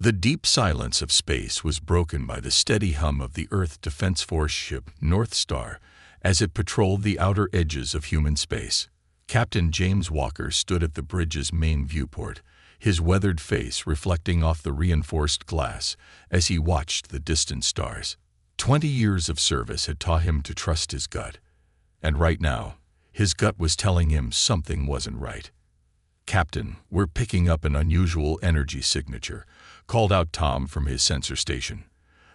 The deep silence of space was broken by the steady hum of the Earth Defense Force ship North Star as it patrolled the outer edges of human space. Captain James Walker stood at the bridge's main viewport, his weathered face reflecting off the reinforced glass as he watched the distant stars. 20 years of service had taught him to trust his gut, and right now, his gut was telling him something wasn't right. "Captain, we're picking up an unusual energy signature," called out Tom from his sensor station.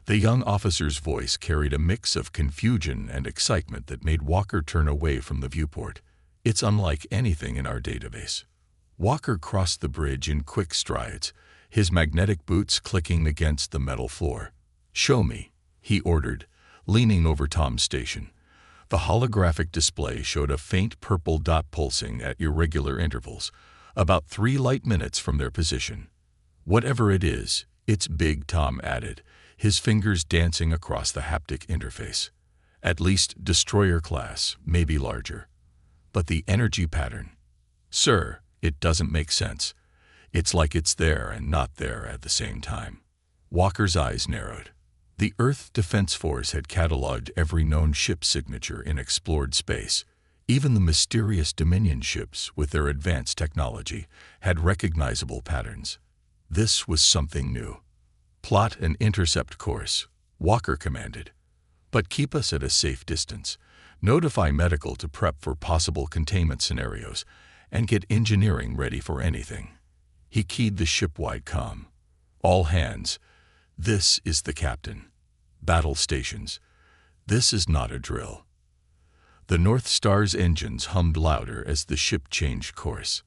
The young officer's voice carried a mix of confusion and excitement that made Walker turn away from the viewport. "It's unlike anything in our database." Walker crossed the bridge in quick strides, his magnetic boots clicking against the metal floor. "Show me," he ordered, leaning over Tom's station. The holographic display showed a faint purple dot pulsing at irregular intervals, about 3 light minutes from their position. "Whatever it is, it's big," Tom added, his fingers dancing across the haptic interface. "At least destroyer class, maybe larger. But the energy pattern, sir, it doesn't make sense. It's like it's there and not there at the same time." Walker's eyes narrowed. The Earth Defense Force had cataloged every known ship signature in explored space. Even the mysterious Dominion ships, with their advanced technology, had recognizable patterns. This was something new. "Plot an intercept course," Walker commanded. "But keep us at a safe distance. Notify medical to prep for possible containment scenarios, and get engineering ready for anything." He keyed the ship-wide comm. "All hands. This is the captain. Battle stations. This is not a drill." The North Star's engines hummed louder as the ship changed course.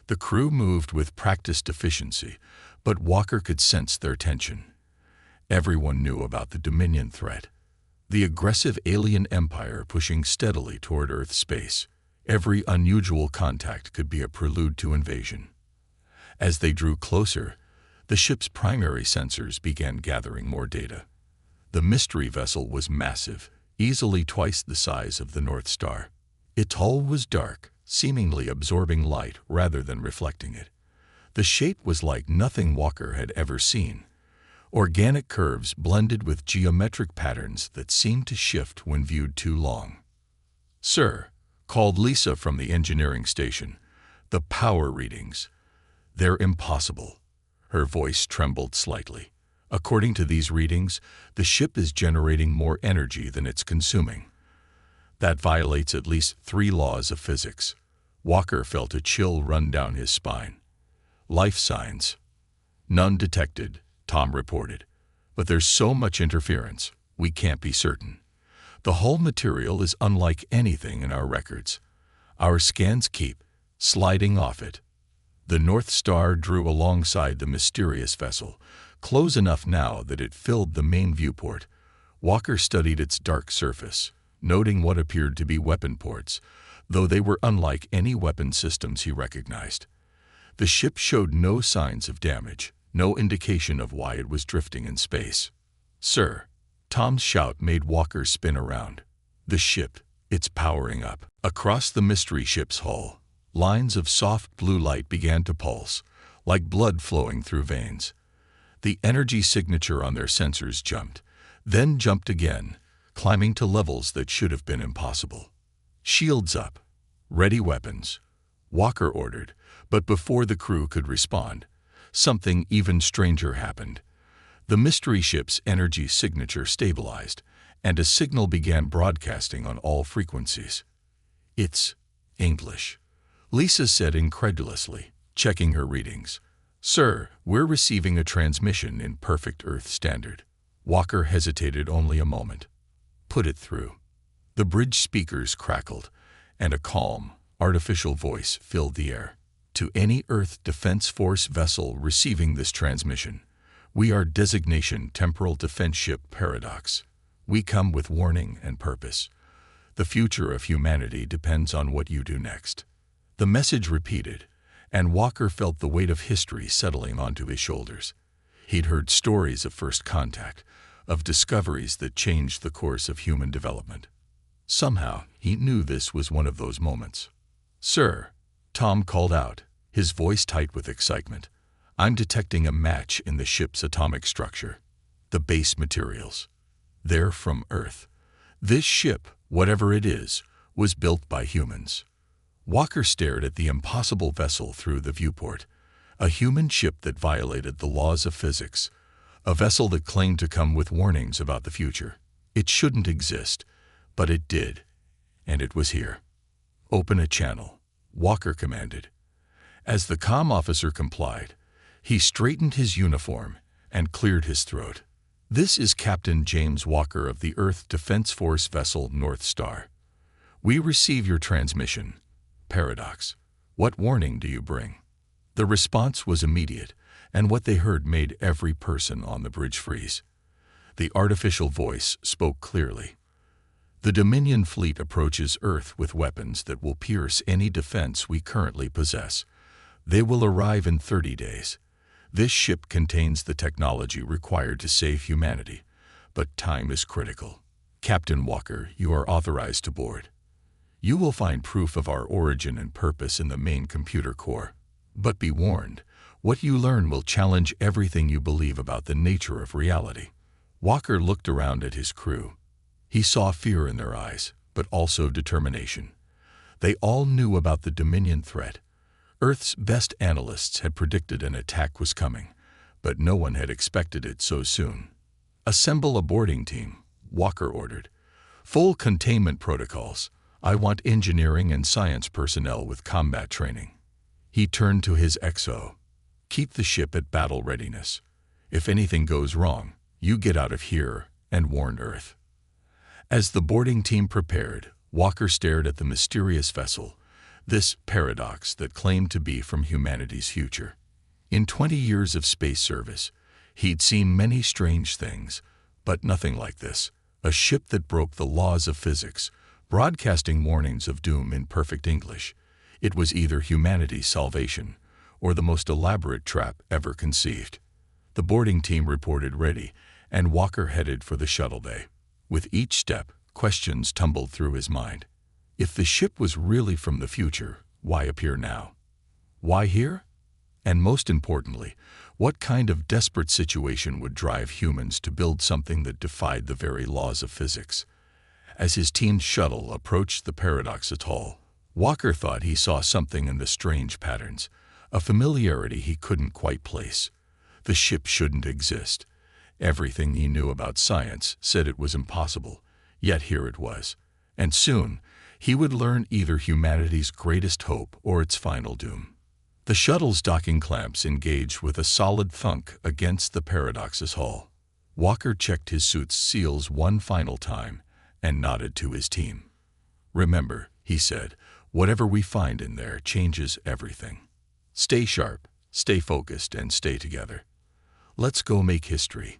The crew moved with practiced efficiency, but Walker could sense their tension. Everyone knew about the Dominion threat, the aggressive alien empire pushing steadily toward Earth space. Every unusual contact could be a prelude to invasion. As they drew closer, the ship's primary sensors began gathering more data. The mystery vessel was massive, easily twice the size of the North Star. Its hull was dark, seemingly absorbing light rather than reflecting it. The shape was like nothing Walker had ever seen. Organic curves blended with geometric patterns that seemed to shift when viewed too long. "Sir," called Lisa from the engineering station, "the power readings. They're impossible." Her voice trembled slightly. "According to these readings, the ship is generating more energy than it's consuming. That violates at least 3 laws of physics." Walker felt a chill run down his spine. "Life signs?" "None detected," Tom reported. "But there's so much interference, we can't be certain. The hull material is unlike anything in our records. Our scans keep sliding off it." The North Star drew alongside the mysterious vessel, close enough now that it filled the main viewport. Walker studied its dark surface, noting what appeared to be weapon ports, though they were unlike any weapon systems he recognized. The ship showed no signs of damage, no indication of why it was drifting in space. "Sir," Tom's shout made Walker spin around. "The ship, it's powering up." Across the mystery ship's hull, lines of soft blue light began to pulse, like blood flowing through veins. The energy signature on their sensors jumped, then jumped again, climbing to levels that should have been impossible. "Shields up. Ready weapons," Walker ordered, but before the crew could respond, something even stranger happened. The mystery ship's energy signature stabilized, and a signal began broadcasting on all frequencies. "It's English," Lisa said incredulously, checking her readings. "Sir, we're receiving a transmission in perfect Earth standard." Walker hesitated only a moment. "Put it through." The bridge speakers crackled, and a calm, artificial voice filled the air. "To any Earth Defense Force vessel receiving this transmission, we are designation Temporal Defense Ship Paradox. We come with warning and purpose. The future of humanity depends on what you do next." The message repeated, and Walker felt the weight of history settling onto his shoulders. He'd heard stories of first contact, of discoveries that changed the course of human development. Somehow, he knew this was one of those moments. "Sir," Tom called out, his voice tight with excitement, I'm detecting a match in the ship's atomic structure. The base materials. They're from Earth. This ship, whatever it is, was built by humans. Walker stared at the impossible vessel through the viewport. A human ship that violated the laws of physics. A vessel that claimed to come with warnings about the future. It shouldn't exist, but it did. And it was here. Open a channel, Walker commanded. As the comm officer complied, he straightened his uniform and cleared his throat. This is Captain James Walker of the Earth Defense Force vessel North Star. We receive your transmission. Paradox. What warning do you bring? The response was immediate, and what they heard made every person on the bridge freeze. The artificial voice spoke clearly. The Dominion fleet approaches Earth with weapons that will pierce any defense we currently possess. They will arrive in 30 days. This ship contains the technology required to save humanity, but time is critical. Captain Walker, you are authorized to board. You will find proof of our origin and purpose in the main computer core. But be warned, what you learn will challenge everything you believe about the nature of reality. Walker looked around at his crew. He saw fear in their eyes, but also determination. They all knew about the Dominion threat. Earth's best analysts had predicted an attack was coming, but no one had expected it so soon. Assemble a boarding team, Walker ordered. Full containment protocols. I want engineering and science personnel with combat training. He turned to his XO. Keep the ship at battle readiness. If anything goes wrong, you get out of here and warn Earth. As the boarding team prepared, Walker stared at the mysterious vessel, this paradox that claimed to be from humanity's future. In 20 years of space service, he'd seen many strange things, but nothing like this. A ship that broke the laws of physics, broadcasting warnings of doom in perfect English. It was either humanity's salvation or the most elaborate trap ever conceived. The boarding team reported ready, and Walker headed for the shuttle bay. With each step, questions tumbled through his mind. If the ship was really from the future, why appear now? Why here? And most importantly, what kind of desperate situation would drive humans to build something that defied the very laws of physics? As his team's shuttle approached the Paradox Atoll, Walker thought he saw something in the strange patterns, a familiarity he couldn't quite place. The ship shouldn't exist. Everything he knew about science said it was impossible, yet here it was. And soon, he would learn either humanity's greatest hope or its final doom. The shuttle's docking clamps engaged with a solid thunk against the Paradox's hull. Walker checked his suit's seals one final time and nodded to his team. Remember, he said, whatever we find in there changes everything. Stay sharp, stay focused, and stay together. Let's go make history.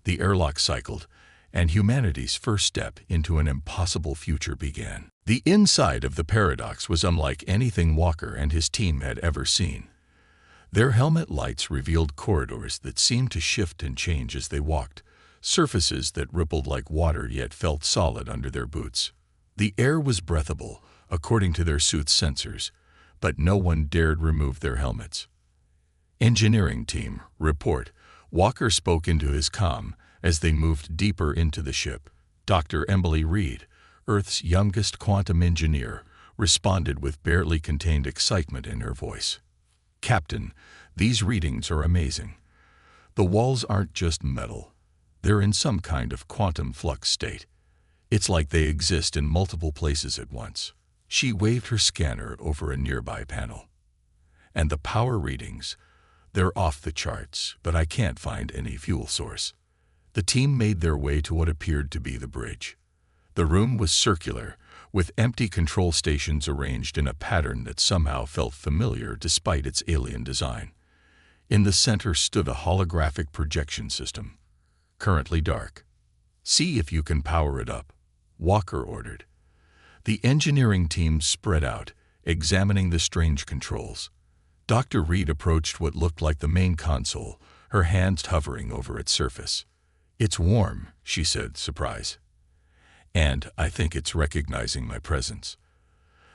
The airlock cycled, and humanity's first step into an impossible future began. The inside of the Paradox was unlike anything Walker and his team had ever seen. Their helmet lights revealed corridors that seemed to shift and change as they walked, surfaces that rippled like water yet felt solid under their boots. The air was breathable, according to their suit's sensors, but no one dared remove their helmets. Engineering team, report. Walker spoke into his comm as they moved deeper into the ship. Dr. Emily Reed, Earth's youngest quantum engineer, responded with barely contained excitement in her voice. Captain, these readings are amazing. The walls aren't just metal. They're in some kind of quantum flux state. It's like they exist in multiple places at once. She waved her scanner over a nearby panel. And the power readings, they're off the charts, but I can't find any fuel source. The team made their way to what appeared to be the bridge. The room was circular, with empty control stations arranged in a pattern that somehow felt familiar despite its alien design. In the center stood a holographic projection system, currently dark. See if you can power it up, Walker ordered. The engineering team spread out, examining the strange controls. Dr. Reed approached what looked like the main console, her hands hovering over its surface. It's warm, she said, surprised. And I think it's recognizing my presence.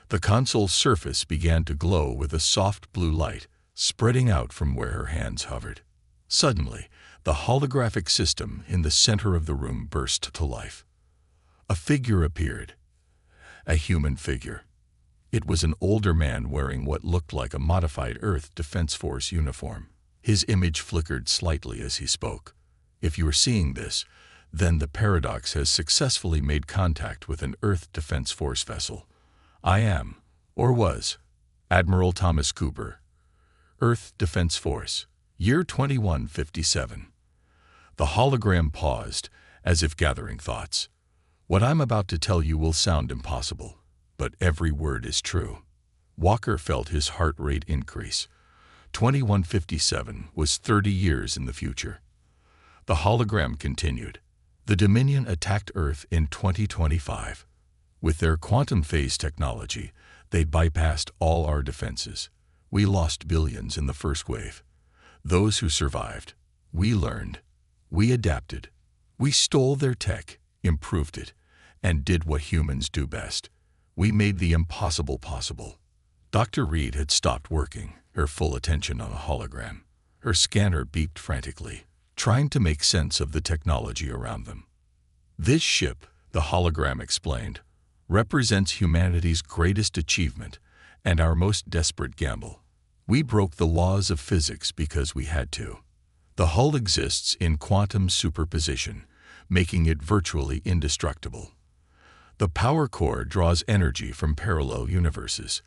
The console's surface began to glow with a soft blue light, spreading out from where her hands hovered. Suddenly, the holographic system in the center of the room burst to life. A figure appeared. A human figure. It was an older man wearing what looked like a modified Earth Defense Force uniform. His image flickered slightly as he spoke. If you are seeing this, then the Paradox has successfully made contact with an Earth Defense Force vessel. I am, or was, Admiral Thomas Cooper, Earth Defense Force, year 2157. The hologram paused, as if gathering thoughts. What I'm about to tell you will sound impossible, but every word is true. Walker felt his heart rate increase. 2157 was 30 years in the future. The hologram continued. The Dominion attacked Earth in 2025. With their quantum phase technology, they'd bypassed all our defenses. We lost billions in the first wave. Those who survived, we learned. We adapted. We stole their tech, improved it, and did what humans do best. We made the impossible possible. Dr. Reed had stopped working, her full attention on a hologram. Her scanner beeped frantically, trying to make sense of the technology around them. This ship, the hologram explained, represents humanity's greatest achievement and our most desperate gamble. We broke the laws of physics because we had to. The hull exists in quantum superposition, making it virtually indestructible. The power core draws energy from parallel universes.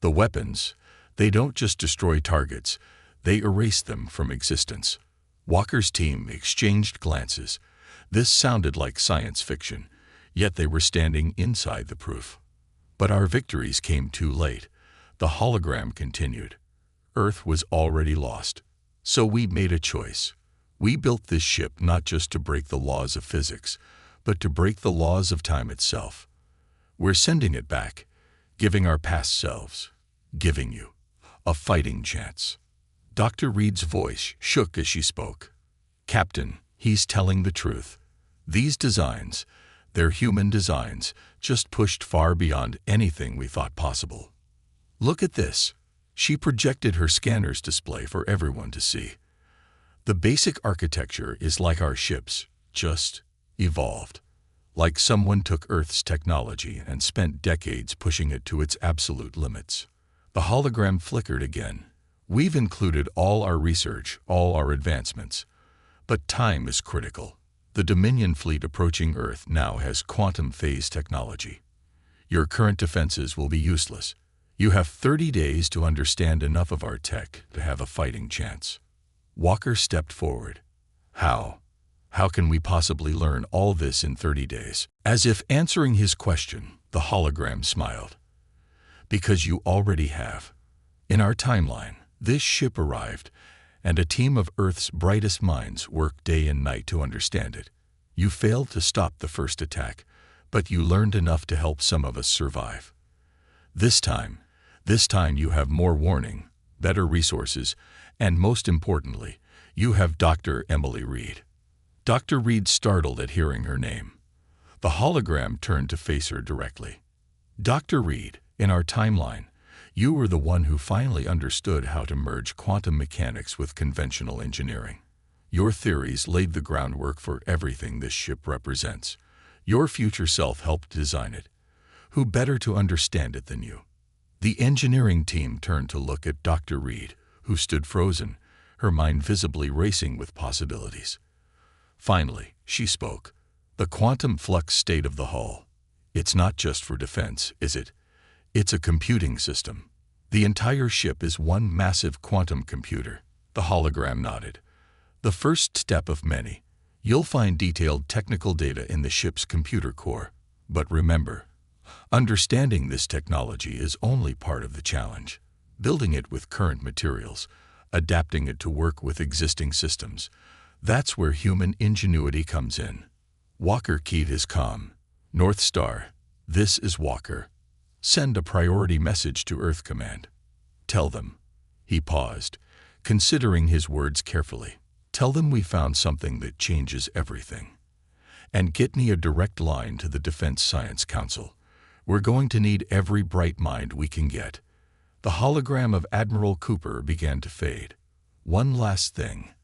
The weapons, they don't just destroy targets, they erase them from existence. Walker's team exchanged glances. This sounded like science fiction, yet they were standing inside the proof. But our victories came too late. The hologram continued. Earth was already lost. So we made a choice. We built this ship not just to break the laws of physics, but to break the laws of time itself. We're sending it back, giving our past selves, giving you, a fighting chance. Dr. Reed's voice shook as she spoke. Captain, he's telling the truth. These designs, they're human designs, just pushed far beyond anything we thought possible. Look at this. She projected her scanner's display for everyone to see. The basic architecture is like our ships, just evolved. Like someone took Earth's technology and spent decades pushing it to its absolute limits. The hologram flickered again. We've included all our research, all our advancements. But time is critical. The Dominion fleet approaching Earth now has quantum phase technology. Your current defenses will be useless. You have 30 days to understand enough of our tech to have a fighting chance. Walker stepped forward. How? How can we possibly learn all this in 30 days? As if answering his question, the hologram smiled. Because you already have. In our timeline, this ship arrived, and a team of Earth's brightest minds worked day and night to understand it. You failed to stop the first attack, but you learned enough to help some of us survive. This time you have more warning, better resources, and most importantly, you have Dr. Emily Reed. Dr. Reed startled at hearing her name. The hologram turned to face her directly. Dr. Reed, in our timeline, you were the one who finally understood how to merge quantum mechanics with conventional engineering. Your theories laid the groundwork for everything this ship represents. Your future self helped design it. Who better to understand it than you? The engineering team turned to look at Dr. Reed, who stood frozen, her mind visibly racing with possibilities. Finally, she spoke. The quantum flux state of the hull. It's not just for defense, is it? It's a computing system. The entire ship is one massive quantum computer. The hologram nodded. The first step of many. You'll find detailed technical data in the ship's computer core. But remember, understanding this technology is only part of the challenge. Building it with current materials, adapting it to work with existing systems, that's where human ingenuity comes in. Walker keyed his comm. North Star, this is Walker. Send a priority message to Earth Command. Tell them. He paused, considering his words carefully. Tell them we found something that changes everything. And get me a direct line to the Defense Science Council. We're going to need every bright mind we can get. The hologram of Admiral Cooper began to fade. One last thing.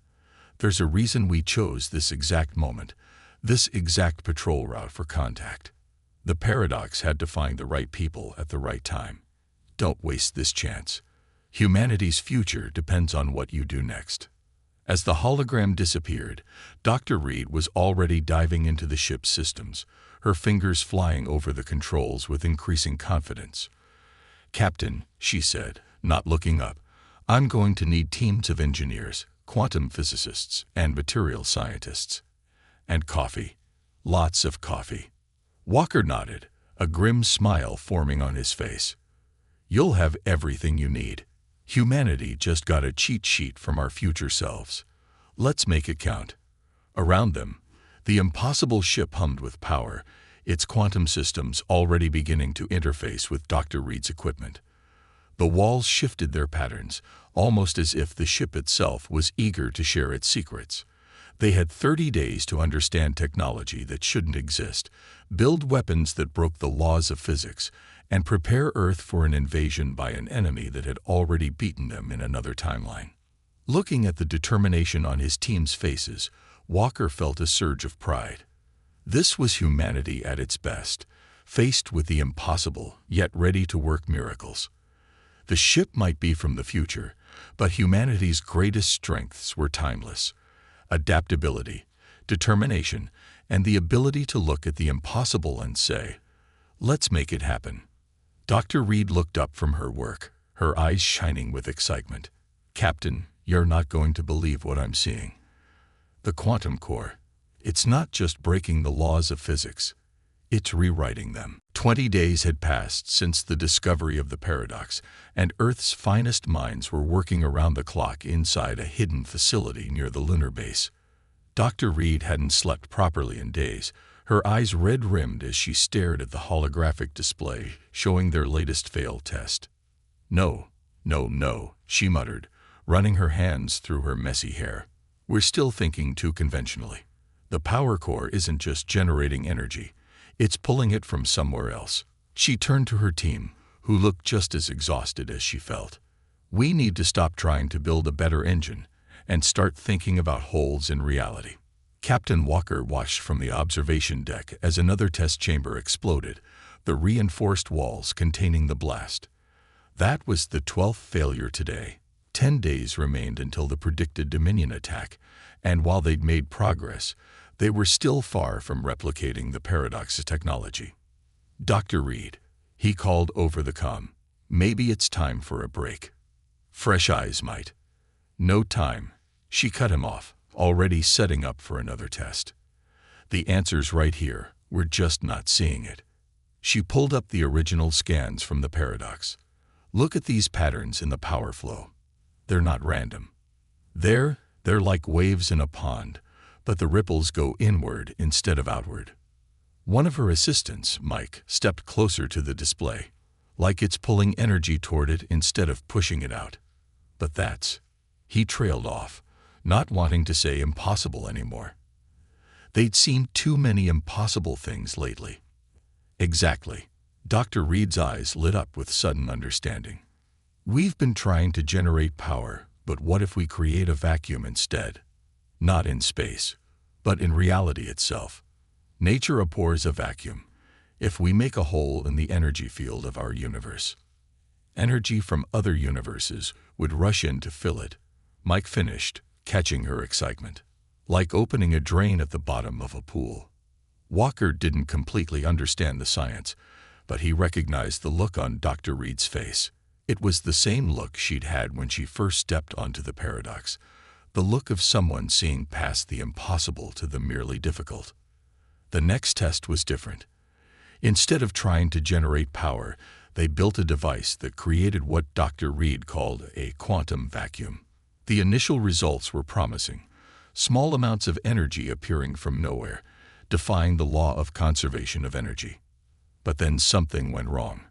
There's a reason we chose this exact moment, this exact patrol route for contact. The paradox had to find the right people at the right time. Don't waste this chance. Humanity's future depends on what you do next. As the hologram disappeared, Dr. Reed was already diving into the ship's systems, her fingers flying over the controls with increasing confidence. "Captain," she said, not looking up, "I'm going to need teams of engineers, quantum physicists, and material scientists. And coffee. Lots of coffee." Walker nodded, a grim smile forming on his face. "You'll have everything you need. Humanity just got a cheat sheet from our future selves. Let's make it count." Around them, the impossible ship hummed with power, its quantum systems already beginning to interface with Dr. Reed's equipment. The walls shifted their patterns, almost as if the ship itself was eager to share its secrets. They had 30 days to understand technology that shouldn't exist, build weapons that broke the laws of physics, and prepare Earth for an invasion by an enemy that had already beaten them in another timeline. Looking at the determination on his team's faces, Walker felt a surge of pride. This was humanity at its best, faced with the impossible, yet ready to work miracles. The ship might be from the future, but humanity's greatest strengths were timeless: adaptability, determination, and the ability to look at the impossible and say, "Let's make it happen." Dr. Reed looked up from her work, her eyes shining with excitement. "Captain, you're not going to believe what I'm seeing. The quantum core. It's not just breaking the laws of physics. It's rewriting them." 20 days had passed since the discovery of the paradox, and Earth's finest minds were working around the clock inside a hidden facility near the lunar base. Dr. Reed hadn't slept properly in days, her eyes red-rimmed as she stared at the holographic display showing their latest failed test. "No, no, no," she muttered, running her hands through her messy hair. "We're still thinking too conventionally. The power core isn't just generating energy. It's pulling it from somewhere else." She turned to her team, who looked just as exhausted as she felt. "We need to stop trying to build a better engine and start thinking about holes in reality." Captain Walker watched from the observation deck as another test chamber exploded, the reinforced walls containing the blast. That was the 12th failure today. 10 days remained until the predicted Dominion attack, and while they'd made progress, they were still far from replicating the paradox's technology. "Dr. Reed," he called over the comm, "maybe it's time for a break. Fresh eyes might." "No time," she cut him off, already setting up for another test. "The answer's right here, we're just not seeing it." She pulled up the original scans from the paradox. "Look at these patterns in the power flow. They're not random. They're like waves in a pond, but the ripples go inward instead of outward." One of her assistants, Mike, stepped closer to the display, like it's pulling energy toward it instead of pushing it out. "But that's..." He trailed off, not wanting to say impossible anymore. They'd seen too many impossible things lately. "Exactly." Dr. Reed's eyes lit up with sudden understanding. "We've been trying to generate power, but what if we create a vacuum instead? Not in space, but in reality itself. Nature abhors a vacuum. If we make a hole in the energy field of our universe, energy from other universes would rush in to fill it." Mike finished, catching her excitement. "Like opening a drain at the bottom of a pool." Walker didn't completely understand the science, but he recognized the look on Dr. Reed's face. It was the same look she'd had when she first stepped onto the paradox, the look of someone seeing past the impossible to the merely difficult. The next test was different. Instead of trying to generate power, they built a device that created what Dr. Reed called a quantum vacuum. The initial results were promising, small amounts of energy appearing from nowhere, defying the law of conservation of energy. But then something went wrong.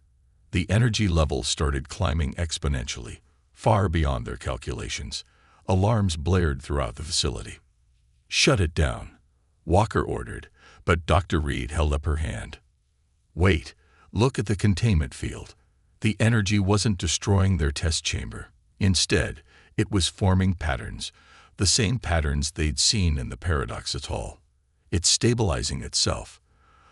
The energy levels started climbing exponentially, far beyond their calculations. Alarms blared throughout the facility. "Shut it down," Walker ordered, but Dr. Reed held up her hand. "Wait, look at the containment field. The energy wasn't destroying their test chamber. Instead, it was forming patterns, the same patterns they'd seen in the Paradox Atoll. It's stabilizing itself.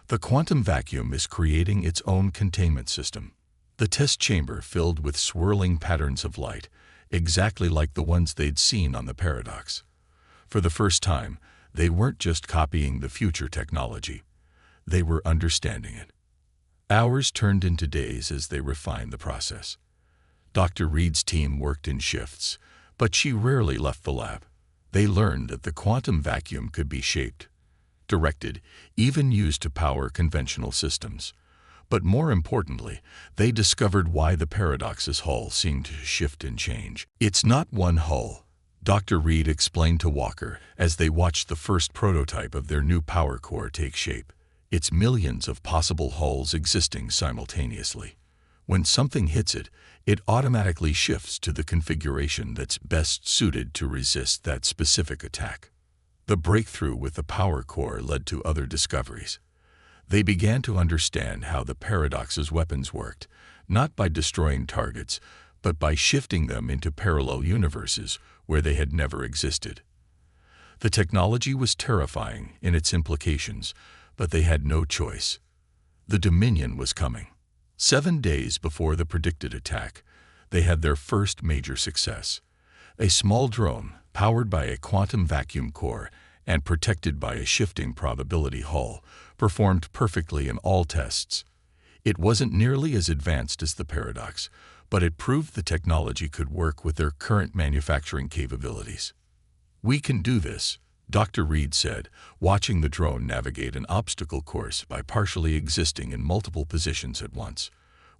The quantum vacuum is creating its own containment system. The test chamber filled with swirling patterns of light, exactly like the ones they'd seen on the Paradox. For the first time, they weren't just copying the future technology. They were understanding it. Hours turned into days as they refined the process. Dr. Reed's team worked in shifts, but she rarely left the lab. They learned that the quantum vacuum could be shaped, directed, even used to power conventional systems. But more importantly, they discovered why the Paradox's hull seemed to shift and change. It's not one hull, Dr. Reed explained to Walker as they watched the first prototype of their new power core take shape. It's millions of possible hulls existing simultaneously. When something hits it, it automatically shifts to the configuration that's best suited to resist that specific attack. The breakthrough with the power core led to other discoveries. They began to understand how the Paradox's weapons worked, not by destroying targets, but by shifting them into parallel universes where they had never existed. The technology was terrifying in its implications, but they had no choice. The Dominion was coming. 7 days before the predicted attack, they had their first major success. A small drone, powered by a quantum vacuum core and protected by a shifting probability hull, performed perfectly in all tests. It wasn't nearly as advanced as the Paradox, but it proved the technology could work with their current manufacturing capabilities. "We can do this," Dr. Reed said, watching the drone navigate an obstacle course by partially existing in multiple positions at once.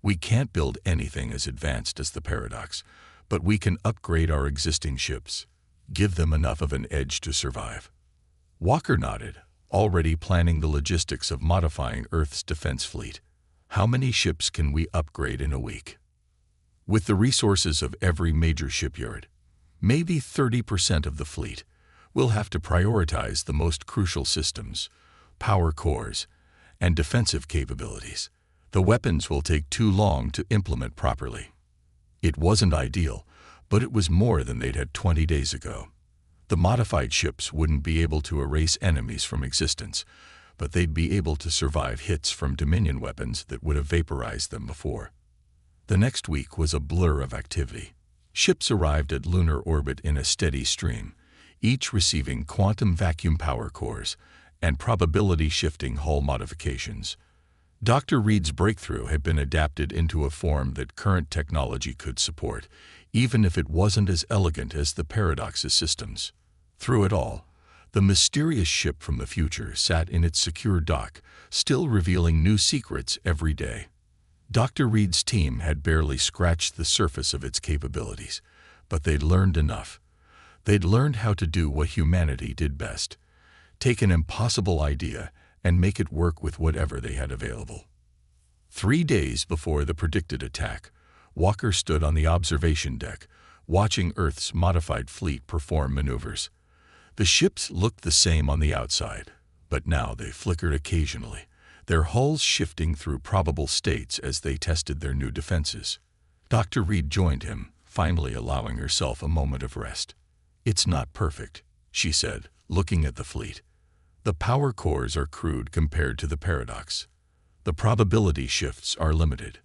"We can't build anything as advanced as the Paradox, but we can upgrade our existing ships, give them enough of an edge to survive." Walker nodded, already planning the logistics of modifying Earth's defense fleet. "How many ships can we upgrade in a week?" "With the resources of every major shipyard, maybe 30% of the fleet. We'll have to prioritize the most crucial systems, power cores, and defensive capabilities. The weapons will take too long to implement properly." It wasn't ideal, but it was more than they'd had 20 days ago. The modified ships wouldn't be able to erase enemies from existence, but they'd be able to survive hits from Dominion weapons that would have vaporized them before. The next week was a blur of activity. Ships arrived at lunar orbit in a steady stream, each receiving quantum vacuum power cores and probability-shifting hull modifications. Dr. Reed's breakthrough had been adapted into a form that current technology could support, even if it wasn't as elegant as the Paradox's systems. Through it all, the mysterious ship from the future sat in its secure dock, still revealing new secrets every day. Dr. Reed's team had barely scratched the surface of its capabilities, but they'd learned enough. They'd learned how to do what humanity did best: take an impossible idea and make it work with whatever they had available. 3 days before the predicted attack, Walker stood on the observation deck, watching Earth's modified fleet perform maneuvers. The ships looked the same on the outside, but now they flickered occasionally, their hulls shifting through probable states as they tested their new defenses. Dr. Reed joined him, finally allowing herself a moment of rest. "It's not perfect," she said, looking at the fleet. "The power cores are crude compared to the Paradox. The probability shifts are limited.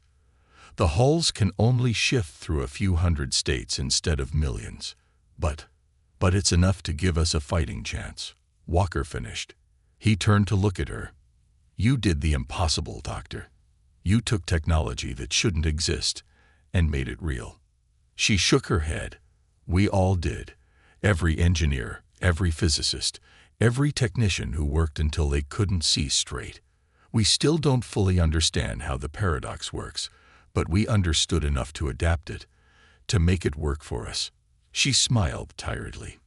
The hulls can only shift through a few hundred states instead of millions. But it's enough to give us a fighting chance," Walker finished. He turned to look at her. "You did the impossible, Doctor. You took technology that shouldn't exist and made it real." She shook her head. "We all did. Every engineer, every physicist, every technician who worked until they couldn't see straight. We still don't fully understand how the Paradox works, but we understood enough to adapt it, to make it work for us." She smiled tiredly.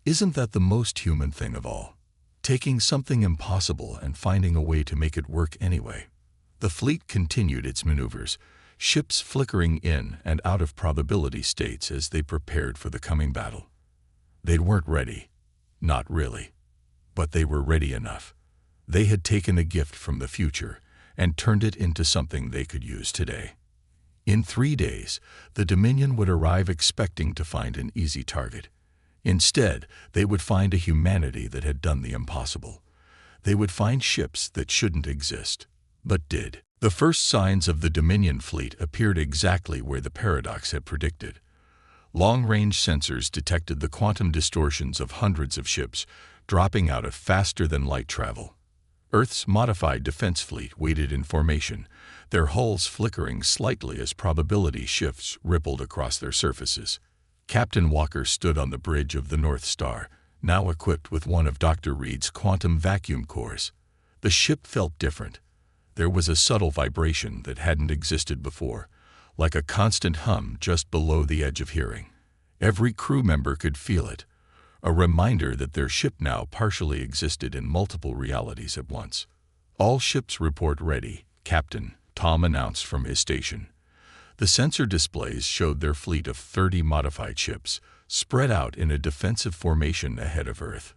"Isn't that the most human thing of all? Taking something impossible and finding a way to make it work anyway." The fleet continued its maneuvers, ships flickering in and out of probability states as they prepared for the coming battle. They weren't ready. Not really. But they were ready enough. They had taken a gift from the future and turned it into something they could use today. In 3 days, the Dominion would arrive expecting to find an easy target. Instead, they would find a humanity that had done the impossible. They would find ships that shouldn't exist, but did. The first signs of the Dominion fleet appeared exactly where the paradox had predicted. Long-range sensors detected the quantum distortions of hundreds of ships dropping out of faster-than-light travel. Earth's modified defense fleet waited in formation, their hulls flickering slightly as probability shifts rippled across their surfaces. Captain Walker stood on the bridge of the North Star, now equipped with one of Dr. Reed's quantum vacuum cores. The ship felt different. There was a subtle vibration that hadn't existed before, like a constant hum just below the edge of hearing. Every crew member could feel it, a reminder that their ship now partially existed in multiple realities at once. "All ships report ready, Captain," Tom announced from his station. The sensor displays showed their fleet of 30 modified ships, spread out in a defensive formation ahead of Earth.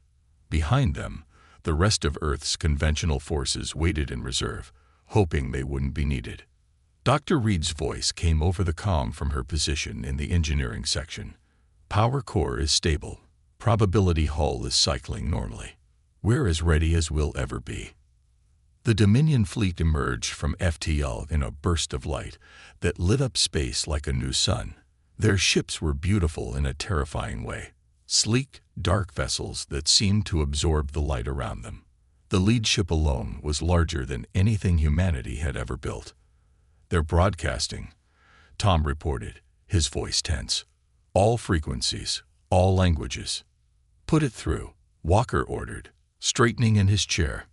Behind them, the rest of Earth's conventional forces waited in reserve, hoping they wouldn't be needed. Dr. Reed's voice came over the comm from her position in the engineering section. "Power core is stable. Probability hull is cycling normally. We're as ready as we'll ever be." The Dominion fleet emerged from FTL in a burst of light that lit up space like a new sun. Their ships were beautiful in a terrifying way, sleek, dark vessels that seemed to absorb the light around them. The lead ship alone was larger than anything humanity had ever built. "They're broadcasting," Tom reported, his voice tense. "All frequencies, all languages." "Put it through," Walker ordered, straightening in his chair.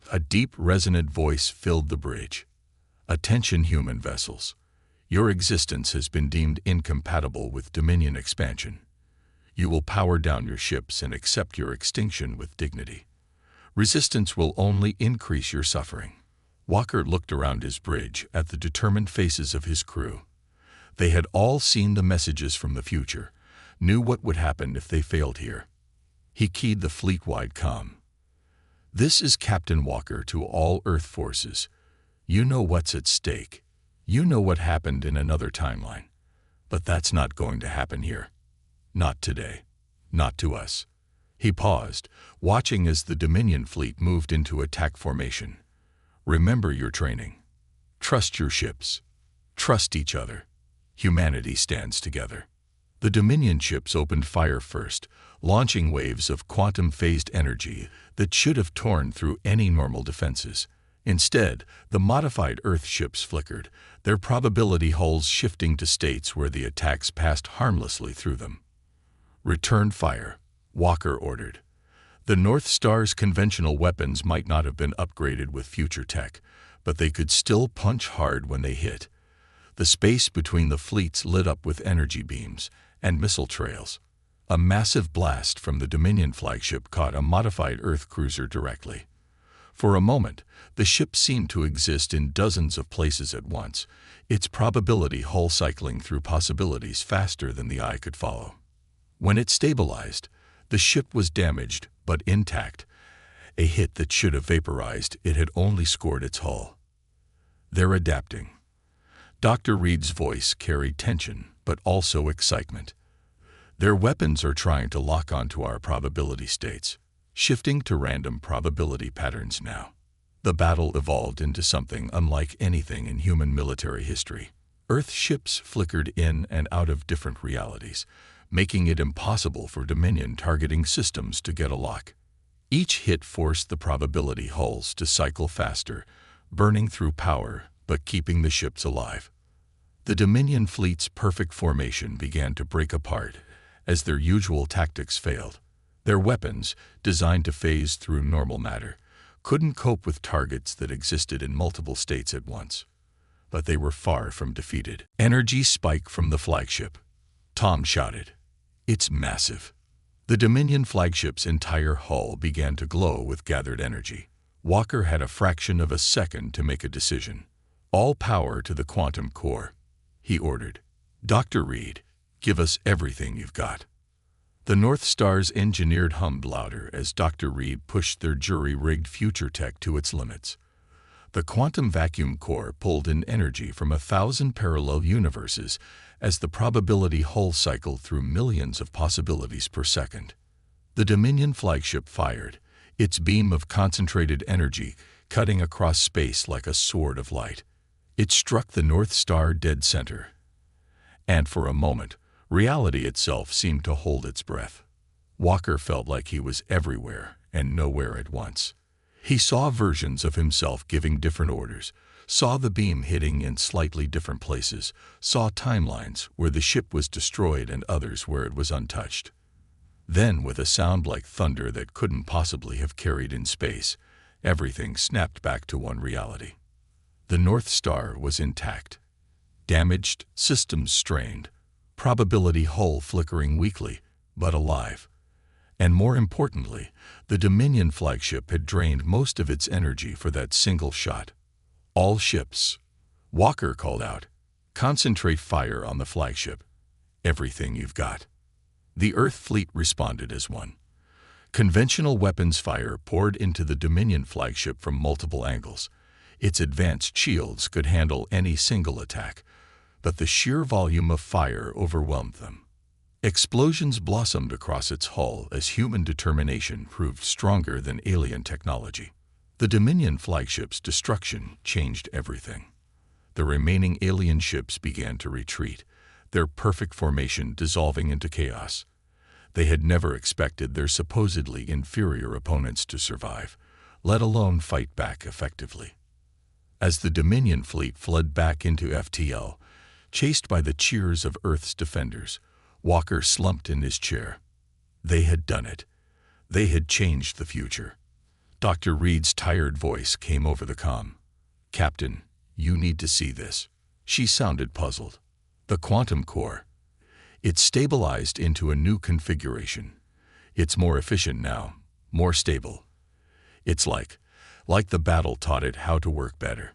A deep, resonant voice filled the bridge. "Attention, human vessels. Your existence has been deemed incompatible with Dominion expansion. You will power down your ships and accept your extinction with dignity. Resistance will only increase your suffering." Walker looked around his bridge at the determined faces of his crew. They had all seen the messages from the future, knew what would happen if they failed here. He keyed the fleet-wide comm. "This is Captain Walker to all Earth forces. You know what's at stake. You know what happened in another timeline. But that's not going to happen here. Not today. Not to us." He paused, watching as the Dominion fleet moved into attack formation. "Remember your training. Trust your ships. Trust each other. Humanity stands together." The Dominion ships opened fire first, launching waves of quantum-phased energy that should have torn through any normal defenses. Instead, the modified Earth ships flickered, their probability hulls shifting to states where the attacks passed harmlessly through them. "Return fire," Walker ordered. The North Star's conventional weapons might not have been upgraded with future tech, but they could still punch hard when they hit. The space between the fleets lit up with energy beams and missile trails. A massive blast from the Dominion flagship caught a modified Earth cruiser directly. For a moment, the ship seemed to exist in dozens of places at once, its probability hull cycling through possibilities faster than the eye could follow. When it stabilized, the ship was damaged but intact. A hit that should have vaporized it had only scored its hull. "They're adapting." Dr. Reed's voice carried tension, but also excitement. "Their weapons are trying to lock onto our probability states, shifting to random probability patterns now." The battle evolved into something unlike anything in human military history. Earth ships flickered in and out of different realities, making it impossible for Dominion targeting systems to get a lock. Each hit forced the probability hulls to cycle faster, burning through power but keeping the ships alive. The Dominion fleet's perfect formation began to break apart as their usual tactics failed. Their weapons, designed to phase through normal matter, couldn't cope with targets that existed in multiple states at once. But they were far from defeated. "Energy spike from the flagship," Tom shouted. "It's massive." The Dominion flagship's entire hull began to glow with gathered energy. Walker had a fraction of a second to make a decision. "All power to the quantum core," he ordered. "Dr. Reed, give us everything you've got." The North Star's engineered hummed louder as Dr. Reed pushed their jury-rigged future tech to its limits. The quantum vacuum core pulled in energy from 1,000 parallel universes as the probability hull cycled through millions of possibilities per second. The Dominion flagship fired, its beam of concentrated energy cutting across space like a sword of light. It struck the North Star dead center. And for a moment, reality itself seemed to hold its breath. Walker felt like he was everywhere and nowhere at once. He saw versions of himself giving different orders, saw the beam hitting in slightly different places, saw timelines where the ship was destroyed and others where it was untouched. Then, with a sound like thunder that couldn't possibly have carried in space, everything snapped back to one reality. The North Star was intact. Damaged, systems strained, probability hull flickering weakly, but alive. And more importantly, the Dominion flagship had drained most of its energy for that single shot. All ships, Walker called out, concentrate fire on the flagship. Everything you've got. The Earth fleet responded as one. Conventional weapons fire poured into the Dominion flagship from multiple angles. Its advanced shields could handle any single attack, but the sheer volume of fire overwhelmed them. Explosions blossomed across its hull as human determination proved stronger than alien technology. The Dominion flagship's destruction changed everything. The remaining alien ships began to retreat, their perfect formation dissolving into chaos. They had never expected their supposedly inferior opponents to survive, let alone fight back effectively. As the Dominion fleet fled back into FTL, chased by the cheers of Earth's defenders, Walker slumped in his chair. They had done it. They had changed the future. Dr. Reed's tired voice came over the comm. "Captain, you need to see this." She sounded puzzled. "The quantum core. It's stabilized into a new configuration. It's more efficient now, more stable. It's like the battle taught it how to work better."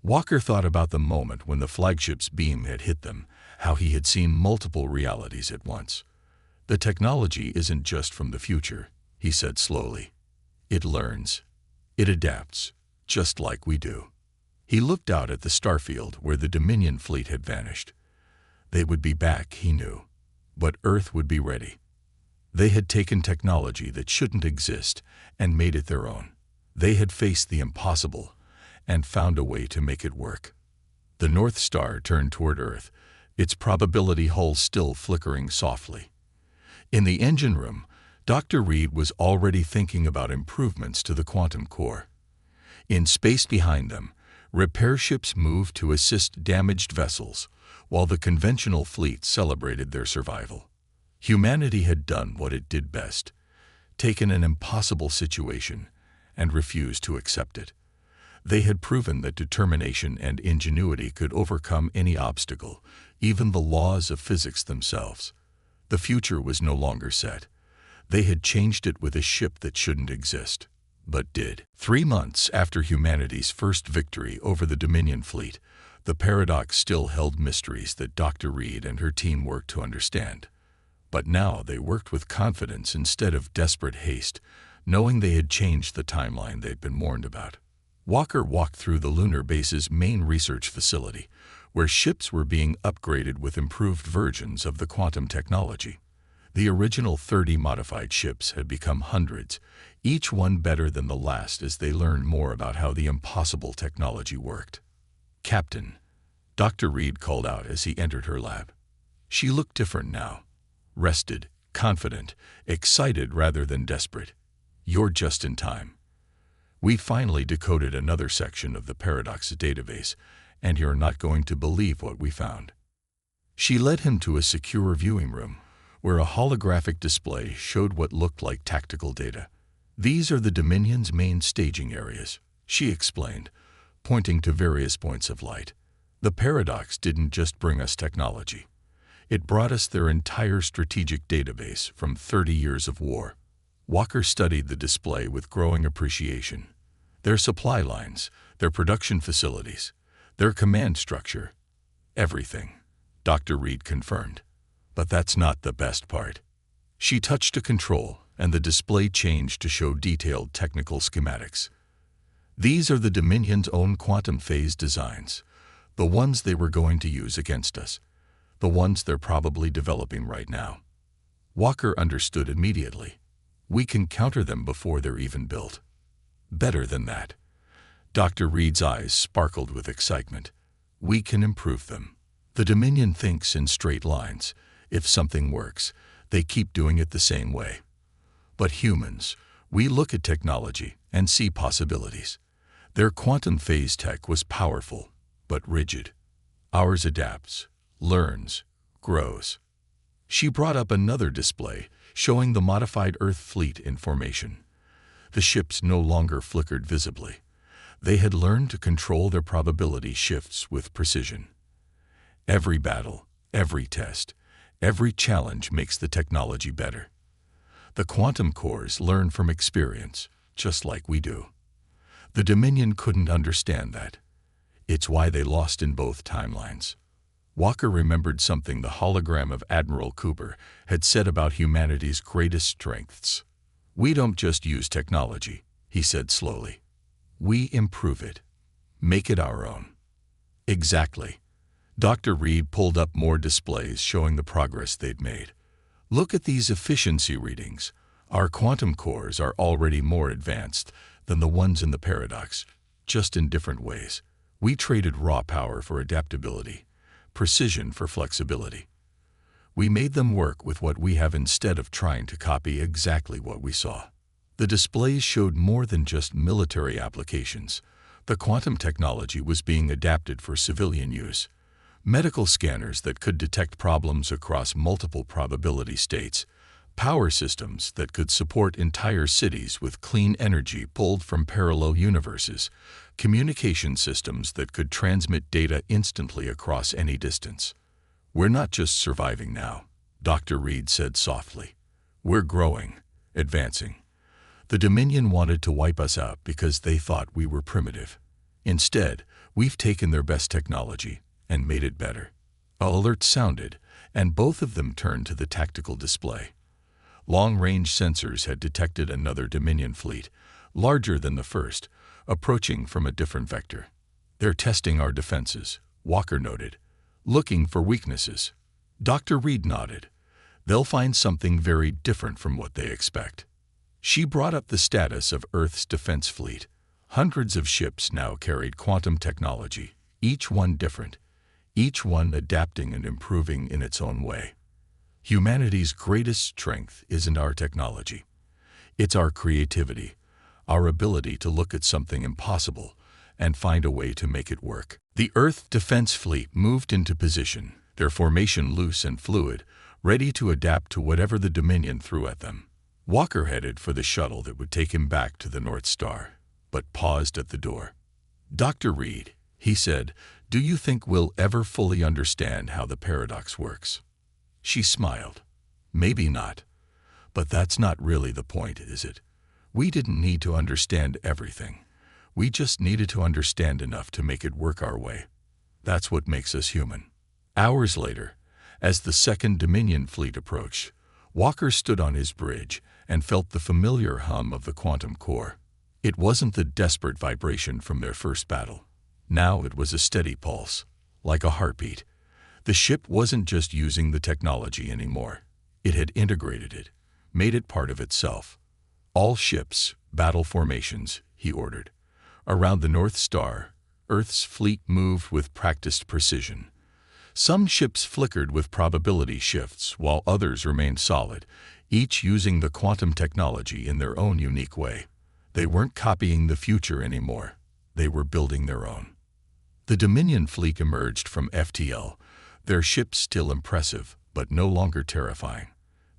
Walker thought about the moment when the flagship's beam had hit them, how he had seen multiple realities at once. "The technology isn't just from the future," he said slowly. "It learns. It adapts, just like we do." He looked out at the starfield where the Dominion fleet had vanished. They would be back, he knew, but Earth would be ready. They had taken technology that shouldn't exist and made it their own. They had faced the impossible and found a way to make it work. The North Star turned toward Earth, its probability hull still flickering softly. In the engine room, Dr. Reed was already thinking about improvements to the quantum core. In space behind them, repair ships moved to assist damaged vessels, while the conventional fleet celebrated their survival. Humanity had done what it did best, taken an impossible situation and refused to accept it. They had proven that determination and ingenuity could overcome any obstacle, even the laws of physics themselves. The future was no longer set. They had changed it with a ship that shouldn't exist, but did. 3 months after humanity's first victory over the Dominion fleet, the paradox still held mysteries that Dr. Reed and her team worked to understand. But now they worked with confidence instead of desperate haste, knowing they had changed the timeline they'd been warned about. Walker walked through the lunar base's main research facility, where ships were being upgraded with improved versions of the quantum technology. The original 30 modified ships had become hundreds, each one better than the last as they learned more about how the impossible technology worked. "Captain," Dr. Reed called out as he entered her lab. She looked different now, rested, confident, excited rather than desperate. "You're just in time. We finally decoded another section of the Paradox database, and you're not going to believe what we found." She led him to a secure viewing room, where a holographic display showed what looked like tactical data. "These are the Dominion's main staging areas," she explained, pointing to various points of light. "The Paradox didn't just bring us technology. It brought us their entire strategic database from 30 years of war." Walker studied the display with growing appreciation. Their supply lines, their production facilities, their command structure. Everything, Dr. Reed confirmed. But that's not the best part. She touched a control, and the display changed to show detailed technical schematics. These are the Dominion's own quantum phase designs, the ones they were going to use against us, the ones they're probably developing right now. Walker understood immediately. We can counter them before they're even built. Better than that. Dr. Reed's eyes sparkled with excitement. We can improve them. The Dominion thinks in straight lines. If something works, they keep doing it the same way. But humans, we look at technology and see possibilities. Their quantum phase tech was powerful, but rigid. Ours adapts, learns, grows. She brought up another display showing the modified Earth fleet in formation. The ships no longer flickered visibly. They had learned to control their probability shifts with precision. Every battle, every test, every challenge makes the technology better. The quantum cores learn from experience, just like we do. The Dominion couldn't understand that. It's why they lost in both timelines. Walker remembered something the hologram of Admiral Cooper had said about humanity's greatest strengths. We don't just use technology, he said slowly. We improve it. Make it our own. Exactly. Dr. Reed pulled up more displays showing the progress they'd made. Look at these efficiency readings. Our quantum cores are already more advanced than the ones in the paradox, just in different ways. We traded raw power for adaptability, precision for flexibility. We made them work with what we have instead of trying to copy exactly what we saw. The displays showed more than just military applications. The quantum technology was being adapted for civilian use. Medical scanners that could detect problems across multiple probability states, power systems that could support entire cities with clean energy pulled from parallel universes, communication systems that could transmit data instantly across any distance. We're not just surviving now, Dr. Reed said softly. We're growing, advancing. The Dominion wanted to wipe us out because they thought we were primitive. Instead, we've taken their best technology and made it better. An alert sounded, and both of them turned to the tactical display. Long-range sensors had detected another Dominion fleet, larger than the first, approaching from a different vector. They're testing our defenses, Walker noted, looking for weaknesses. Dr. Reed nodded. They'll find something very different from what they expect. She brought up the status of Earth's defense fleet. Hundreds of ships now carried quantum technology, each one different, each one adapting and improving in its own way. Humanity's greatest strength isn't our technology. It's our creativity, our ability to look at something impossible and find a way to make it work. The Earth Defense Fleet moved into position, their formation loose and fluid, ready to adapt to whatever the Dominion threw at them. Walker headed for the shuttle that would take him back to the North Star, but paused at the door. Dr. Reed, he said, do you think we'll ever fully understand how the paradox works? She smiled. Maybe not. But that's not really the point, is it? We didn't need to understand everything. We just needed to understand enough to make it work our way. That's what makes us human. Hours later, as the second Dominion fleet approached, Walker stood on his bridge and felt the familiar hum of the quantum core. It wasn't the desperate vibration from their first battle. Now it was a steady pulse, like a heartbeat. The ship wasn't just using the technology anymore. It had integrated it, made it part of itself. All ships, battle formations, he ordered. Around the North Star, Earth's fleet moved with practiced precision. Some ships flickered with probability shifts while others remained solid, each using the quantum technology in their own unique way. They weren't copying the future anymore. They were building their own. The Dominion fleet emerged from FTL, their ships still impressive, but no longer terrifying.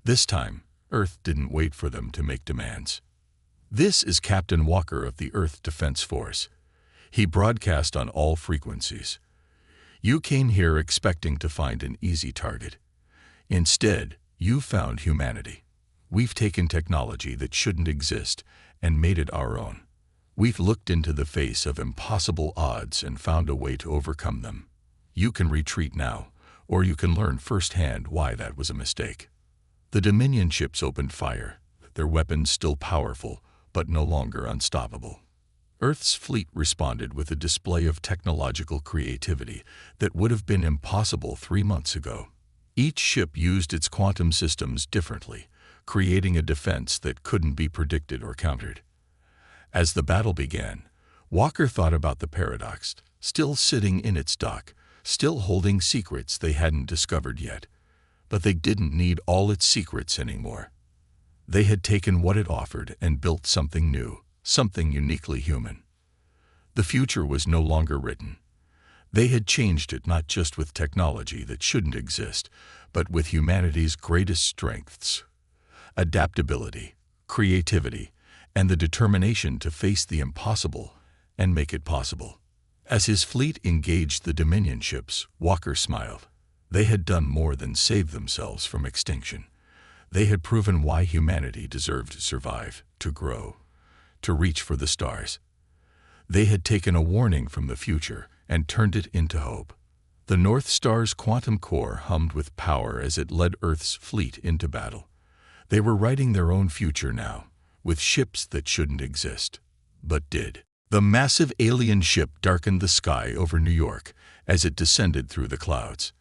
This time, Earth didn't wait for them to make demands. This is Captain Walker of the Earth Defense Force. He broadcast on all frequencies. You came here expecting to find an easy target. Instead, you found humanity. We've taken technology that shouldn't exist and made it our own. We've looked into the face of impossible odds and found a way to overcome them. You can retreat now, or you can learn firsthand why that was a mistake. The Dominion ships opened fire, their weapons still powerful, but no longer unstoppable. Earth's fleet responded with a display of technological creativity that would have been impossible 3 months ago. Each ship used its quantum systems differently, creating a defense that couldn't be predicted or countered. As the battle began, Walker thought about the paradox, still sitting in its dock, still holding secrets they hadn't discovered yet. But they didn't need all its secrets anymore. They had taken what it offered and built something new, something uniquely human. The future was no longer written. They had changed it not just with technology that shouldn't exist, but with humanity's greatest strengths: adaptability, creativity, and the determination to face the impossible and make it possible. As his fleet engaged the Dominion ships, Walker smiled. They had done more than save themselves from extinction. They had proven why humanity deserved to survive, to grow, to reach for the stars. They had taken a warning from the future and turned it into hope. The North Star's quantum core hummed with power as it led Earth's fleet into battle. They were writing their own future now, with ships that shouldn't exist, but did. The massive alien ship darkened the sky over New York as it descended through the clouds.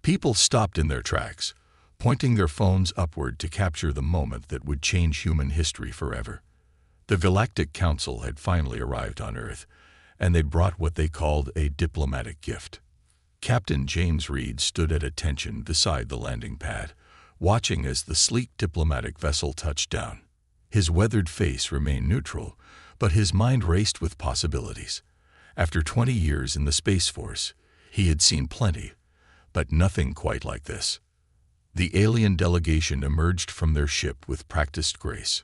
People stopped in their tracks, pointing their phones upward to capture the moment that would change human history forever. The Galactic Council had finally arrived on Earth, and they brought what they called a diplomatic gift. Captain James Reed stood at attention beside the landing pad, watching as the sleek diplomatic vessel touched down. His weathered face remained neutral, but his mind raced with possibilities. After 20 years in the Space Force, he had seen plenty, but nothing quite like this. The alien delegation emerged from their ship with practiced grace.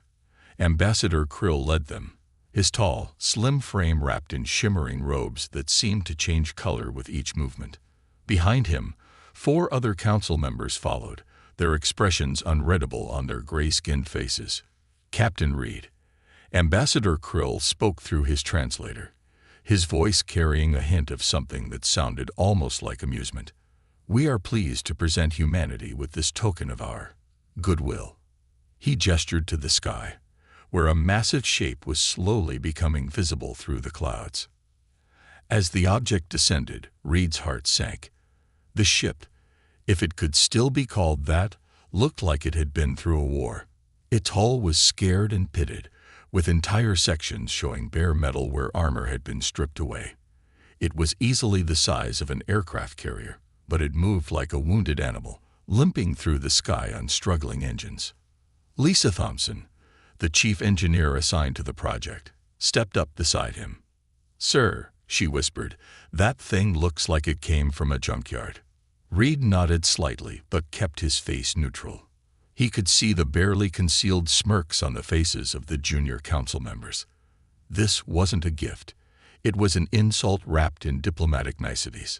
Ambassador Krill led them, his tall, slim frame wrapped in shimmering robes that seemed to change color with each movement. Behind him, 4 other council members followed, their expressions unreadable on their gray-skinned faces. Captain Reed. Ambassador Krill spoke through his translator, his voice carrying a hint of something that sounded almost like amusement. "We are pleased to present humanity with this token of our goodwill." He gestured to the sky, where a massive shape was slowly becoming visible through the clouds. As the object descended, Reed's heart sank. The ship, if it could still be called that, looked like it had been through a war. Its hull was scared and pitted, with entire sections showing bare metal where armor had been stripped away. It was easily the size of an aircraft carrier, but it moved like a wounded animal, limping through the sky on struggling engines. Lisa Thompson, the chief engineer assigned to the project, stepped up beside him. "Sir," she whispered, "that thing looks like it came from a junkyard." Reed nodded slightly but kept his face neutral. He could see the barely concealed smirks on the faces of the junior council members. This wasn't a gift. It was an insult wrapped in diplomatic niceties.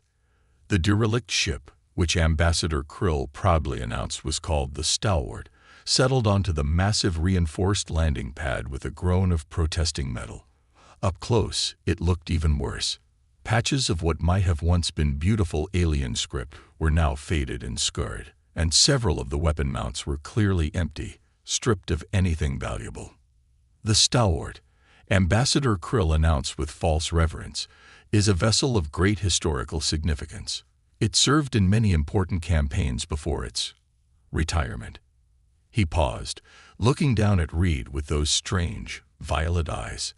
The derelict ship, which Ambassador Krill proudly announced was called the Stalwart, settled onto the massive reinforced landing pad with a groan of protesting metal. Up close, it looked even worse. Patches of what might have once been beautiful alien script were now faded and scarred, and several of the weapon mounts were clearly empty, stripped of anything valuable. The Stalwart, Ambassador Krill announced with false reverence, is a vessel of great historical significance. It served in many important campaigns before its retirement. He paused, looking down at Reed with those strange, violet eyes.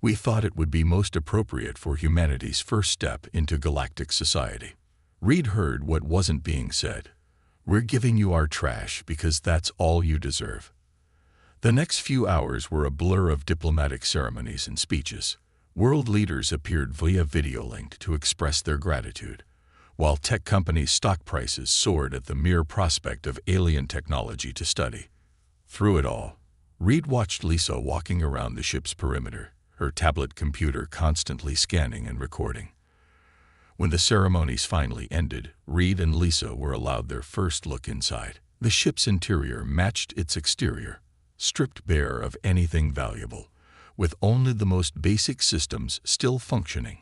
"We thought it would be most appropriate for humanity's first step into galactic society." Reed heard what wasn't being said. "We're giving you our trash because that's all you deserve." The next few hours were a blur of diplomatic ceremonies and speeches. World leaders appeared via video link to express their gratitude, while tech companies' stock prices soared at the mere prospect of alien technology to study. Through it all, Reed watched Lisa walking around the ship's perimeter, her tablet computer constantly scanning and recording. When the ceremonies finally ended, Reed and Lisa were allowed their first look inside. The ship's interior matched its exterior, stripped bare of anything valuable, with only the most basic systems still functioning.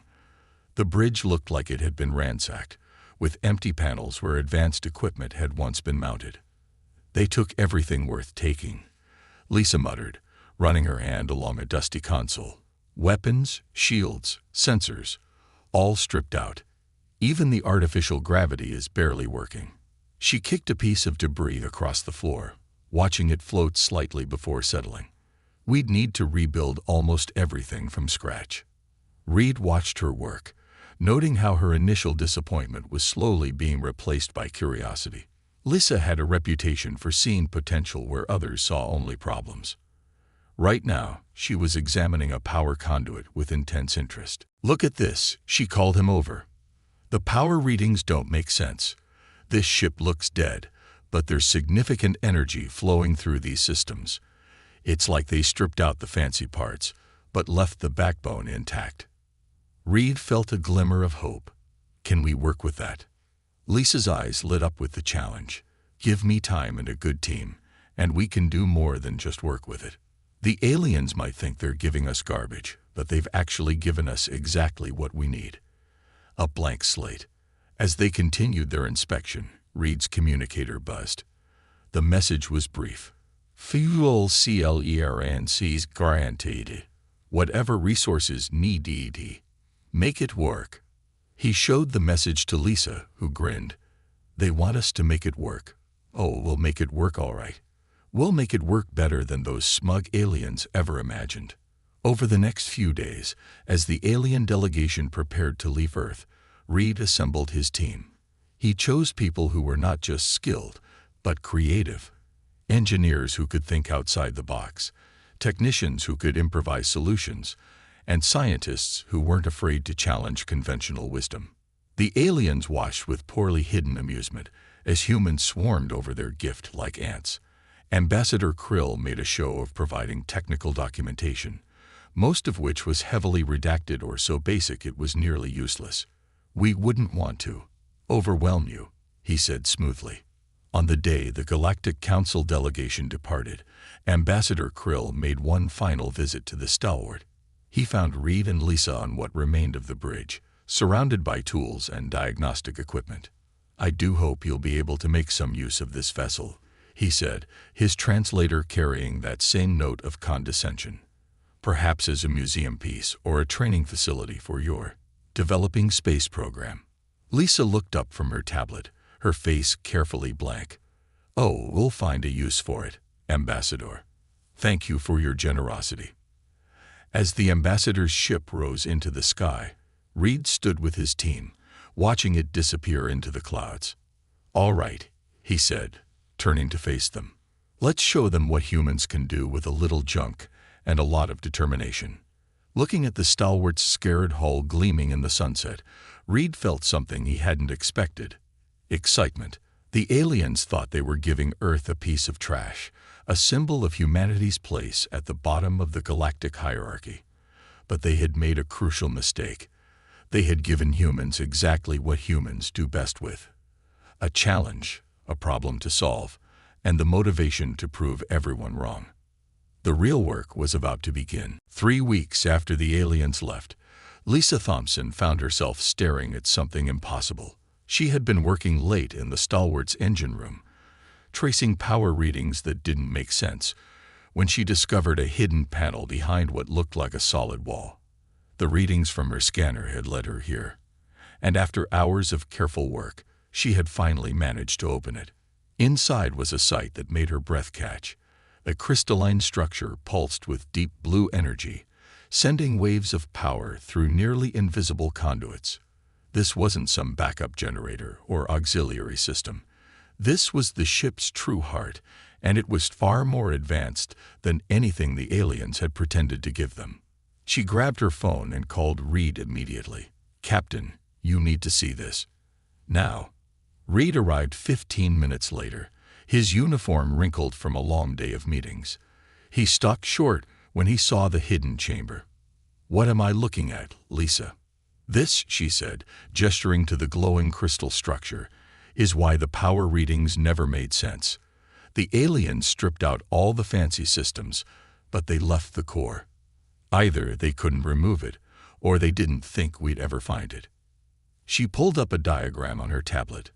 The bridge looked like it had been ransacked, with empty panels where advanced equipment had once been mounted. "They took everything worth taking," Lisa muttered, running her hand along a dusty console. Weapons, shields, sensors, all stripped out. Even the artificial gravity is barely working. She kicked a piece of debris across the floor, watching it float slightly before settling. We'd need to rebuild almost everything from scratch. Reed watched her work, noting how her initial disappointment was slowly being replaced by curiosity. Lisa had a reputation for seeing potential where others saw only problems. Right now, she was examining a power conduit with intense interest. "Look at this," she called him over. "The power readings don't make sense. This ship looks dead, but there's significant energy flowing through these systems. It's like they stripped out the fancy parts, but left the backbone intact." Reed felt a glimmer of hope. "Can we work with that?" Lisa's eyes lit up with the challenge. "Give me time and a good team, and we can do more than just work with it. The aliens might think they're giving us garbage, but they've actually given us exactly what we need. A blank slate." As they continued their inspection, Reed's communicator buzzed. The message was brief. "Fuel clearances guaranteed. Whatever resources needed. Make it work." He showed the message to Lisa, who grinned. "They want us to make it work. Oh, we'll make it work all right. We'll make it work better than those smug aliens ever imagined." Over the next few days, as the alien delegation prepared to leave Earth, Reed assembled his team. He chose people who were not just skilled, but creative. Engineers who could think outside the box, technicians who could improvise solutions, and scientists who weren't afraid to challenge conventional wisdom. The aliens watched with poorly hidden amusement as humans swarmed over their gift like ants. Ambassador Krill made a show of providing technical documentation, most of which was heavily redacted or so basic it was nearly useless. "We wouldn't want to overwhelm you," he said smoothly. On the day the Galactic Council delegation departed, Ambassador Krill made one final visit to the Stalwart. He found Reed and Lisa on what remained of the bridge, surrounded by tools and diagnostic equipment. "I do hope you'll be able to make some use of this vessel," he said, his translator carrying that same note of condescension. "Perhaps as a museum piece or a training facility for your developing space program." Lisa looked up from her tablet, her face carefully blank. "Oh, we'll find a use for it, Ambassador. Thank you for your generosity." As the ambassador's ship rose into the sky, Reed stood with his team, watching it disappear into the clouds. "All right," he said, turning to face them. "Let's show them what humans can do with a little junk and a lot of determination." Looking at the Stalwart's scared hull gleaming in the sunset, Reed felt something he hadn't expected. Excitement. The aliens thought they were giving Earth a piece of trash, a symbol of humanity's place at the bottom of the galactic hierarchy. But they had made a crucial mistake. They had given humans exactly what humans do best with: a challenge, a problem to solve, and the motivation to prove everyone wrong. The real work was about to begin. 3 weeks after the aliens left, Lisa Thompson found herself staring at something impossible. She had been working late in the Stalwart's engine room, tracing power readings that didn't make sense, when she discovered a hidden panel behind what looked like a solid wall. The readings from her scanner had led her here, and after hours of careful work, she had finally managed to open it. Inside was a sight that made her breath catch. A crystalline structure pulsed with deep blue energy, sending waves of power through nearly invisible conduits. This wasn't some backup generator or auxiliary system. This was the ship's true heart, and it was far more advanced than anything the aliens had pretended to give them. She grabbed her phone and called Reed immediately. "Captain, you need to see this. Now." Reed arrived 15 minutes later, his uniform wrinkled from a long day of meetings. He stopped short when he saw the hidden chamber. "What am I looking at, Lisa?" "This," she said, gesturing to the glowing crystal structure, "is why the power readings never made sense. The aliens stripped out all the fancy systems, but they left the core. Either they couldn't remove it, or they didn't think we'd ever find it." She pulled up a diagram on her tablet.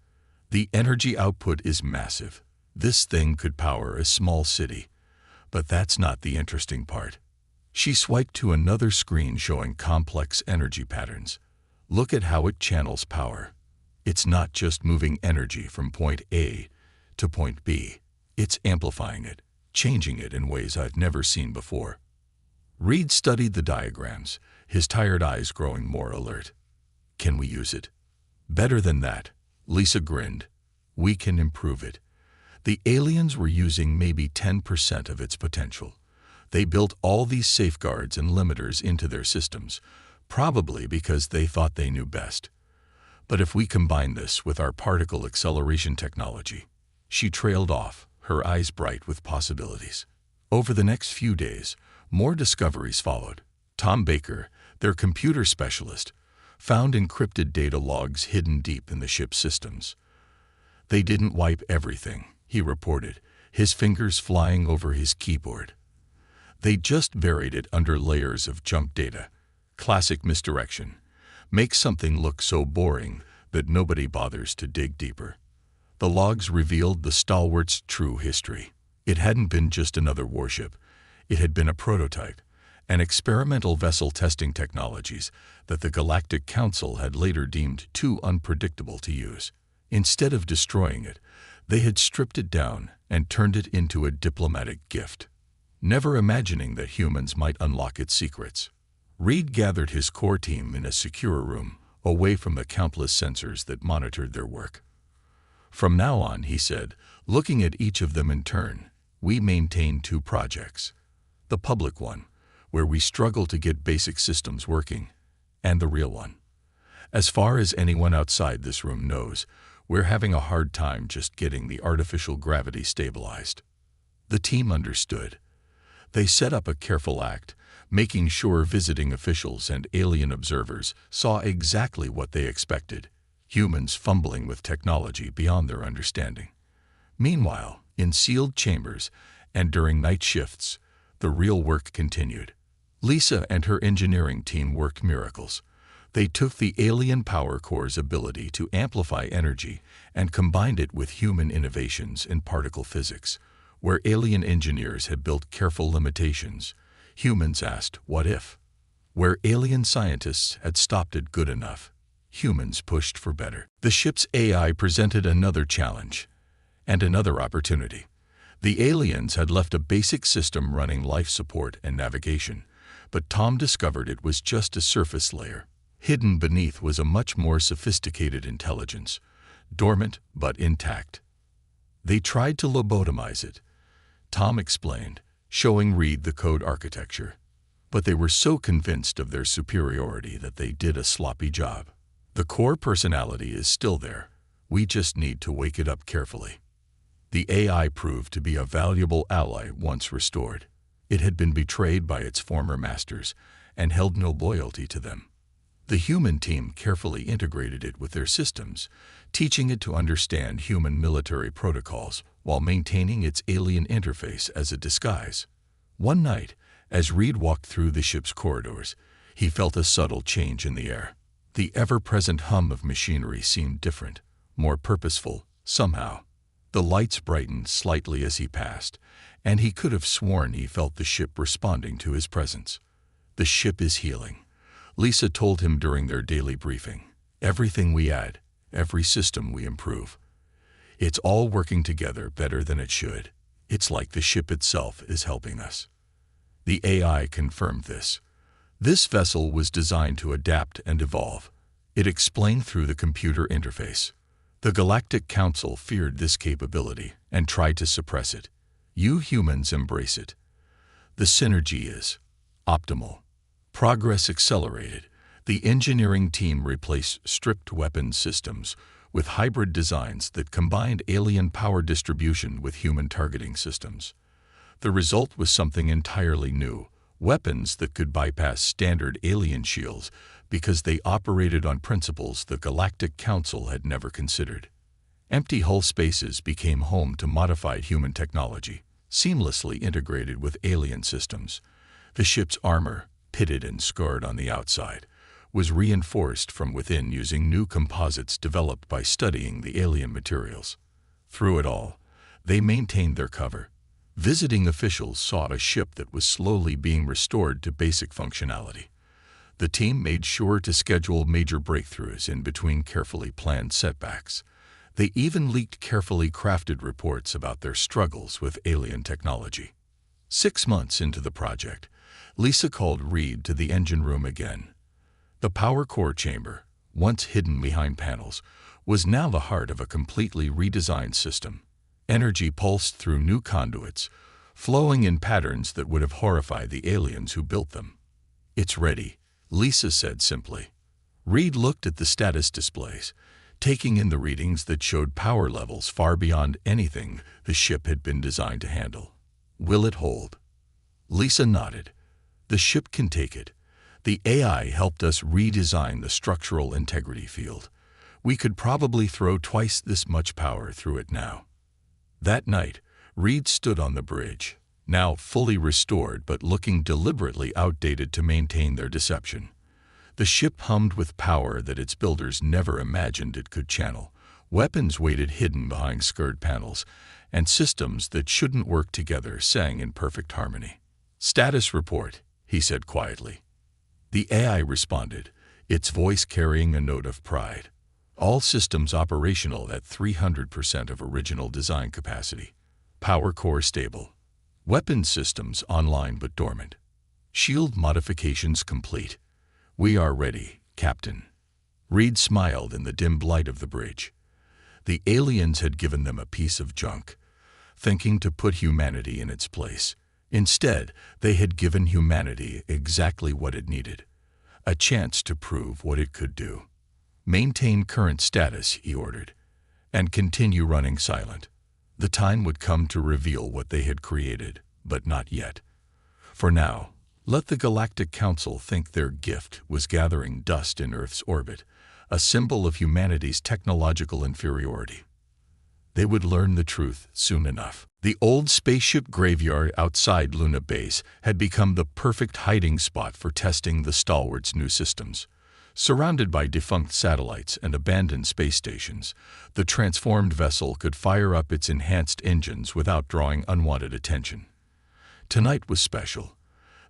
"The energy output is massive. This thing could power a small city. But that's not the interesting part." She swiped to another screen showing complex energy patterns. Look at how it channels power. It's not just moving energy from point A to point B. It's amplifying it, changing it in ways I've never seen before. Reed studied the diagrams, his tired eyes growing more alert. Can we use it? Better than that, Lisa grinned. We can improve it. The aliens were using maybe 10% of its potential. They built all these safeguards and limiters into their systems, probably because they thought they knew best. But if we combine this with our particle acceleration technology, she trailed off, her eyes bright with possibilities. Over the next few days, more discoveries followed. Tom Baker, their computer specialist, found encrypted data logs hidden deep in the ship's systems. They didn't wipe everything, he reported, his fingers flying over his keyboard. They just buried it under layers of junk data. Classic misdirection. Makes something look so boring that nobody bothers to dig deeper. The logs revealed the stalwart's true history. It hadn't been just another warship. It had been a prototype, an experimental vessel testing technologies that the Galactic Council had later deemed too unpredictable to use. Instead of destroying it, they had stripped it down and turned it into a diplomatic gift, never imagining that humans might unlock its secrets. Reed gathered his core team in a secure room, away from the countless sensors that monitored their work. From now on, he said, looking at each of them in turn, we maintain two projects. The public one, where we struggle to get basic systems working, and the real one. As far as anyone outside this room knows, we're having a hard time just getting the artificial gravity stabilized. The team understood. They set up a careful act, making sure visiting officials and alien observers saw exactly what they expected, humans fumbling with technology beyond their understanding. Meanwhile, in sealed chambers and during night shifts, the real work continued. Lisa and her engineering team worked miracles. They took the alien power core's ability to amplify energy and combined it with human innovations in particle physics. Where alien engineers had built careful limitations, humans asked, what if? Where alien scientists had stopped at good enough, humans pushed for better. The ship's AI presented another challenge and another opportunity. The aliens had left a basic system running life support and navigation, but Tom discovered it was just a surface layer. Hidden beneath was a much more sophisticated intelligence, dormant but intact. They tried to lobotomize it, Tom explained, showing Reed the code architecture. But they were so convinced of their superiority that they did a sloppy job. The core personality is still there. We just need to wake it up carefully. The AI proved to be a valuable ally once restored. It had been betrayed by its former masters and held no loyalty to them. The human team carefully integrated it with their systems, teaching it to understand human military protocols while maintaining its alien interface as a disguise. One night, as Reed walked through the ship's corridors, he felt a subtle change in the air. The ever-present hum of machinery seemed different, more purposeful, somehow. The lights brightened slightly as he passed, and he could have sworn he felt the ship responding to his presence. The ship is healing, Lisa told him during their daily briefing. Everything we add, every system we improve. It's all working together better than it should. It's like the ship itself is helping us. The AI confirmed this. This vessel was designed to adapt and evolve. It explained through the computer interface. The Galactic Council feared this capability and tried to suppress it. You humans embrace it. The synergy is optimal. Progress accelerated. The engineering team replaced stripped weapons systems with hybrid designs that combined alien power distribution with human targeting systems. The result was something entirely new, weapons that could bypass standard alien shields because they operated on principles the Galactic Council had never considered. Empty hull spaces became home to modified human technology, seamlessly integrated with alien systems. The ship's armor, pitted and scarred on the outside, was reinforced from within using new composites developed by studying the alien materials. Through it all, they maintained their cover. Visiting officials saw a ship that was slowly being restored to basic functionality. The team made sure to schedule major breakthroughs in between carefully planned setbacks. They even leaked carefully crafted reports about their struggles with alien technology. 6 months into the project, Lisa called Reed to the engine room again. The power core chamber, once hidden behind panels, was now the heart of a completely redesigned system. Energy pulsed through new conduits, flowing in patterns that would have horrified the aliens who built them. "It's ready," Lisa said simply. Reed looked at the status displays, taking in the readings that showed power levels far beyond anything the ship had been designed to handle. "Will it hold?" Lisa nodded. "The ship can take it. The AI helped us redesign the structural integrity field. We could probably throw twice this much power through it now." That night, Reed stood on the bridge, now fully restored but looking deliberately outdated to maintain their deception. The ship hummed with power that its builders never imagined it could channel. Weapons waited hidden behind skirt panels, and systems that shouldn't work together sang in perfect harmony. "Status report," he said quietly. The AI responded, its voice carrying a note of pride. "All systems operational at 300% of original design capacity. Power core stable. Weapons systems online but dormant. Shield modifications complete. We are ready, Captain." Reed smiled in the dim light of the bridge. The aliens had given them a piece of junk, thinking to put humanity in its place. Instead, they had given humanity exactly what it needed: a chance to prove what it could do. "Maintain current status," he ordered, "and continue running silent. The time would come to reveal what they had created, but not yet. For now, let the Galactic Council think their gift was gathering dust in Earth's orbit, a symbol of humanity's technological inferiority. They would learn the truth soon enough." The old spaceship graveyard outside Luna Base had become the perfect hiding spot for testing the stalwart's new systems. Surrounded by defunct satellites and abandoned space stations, the transformed vessel could fire up its enhanced engines without drawing unwanted attention. Tonight was special.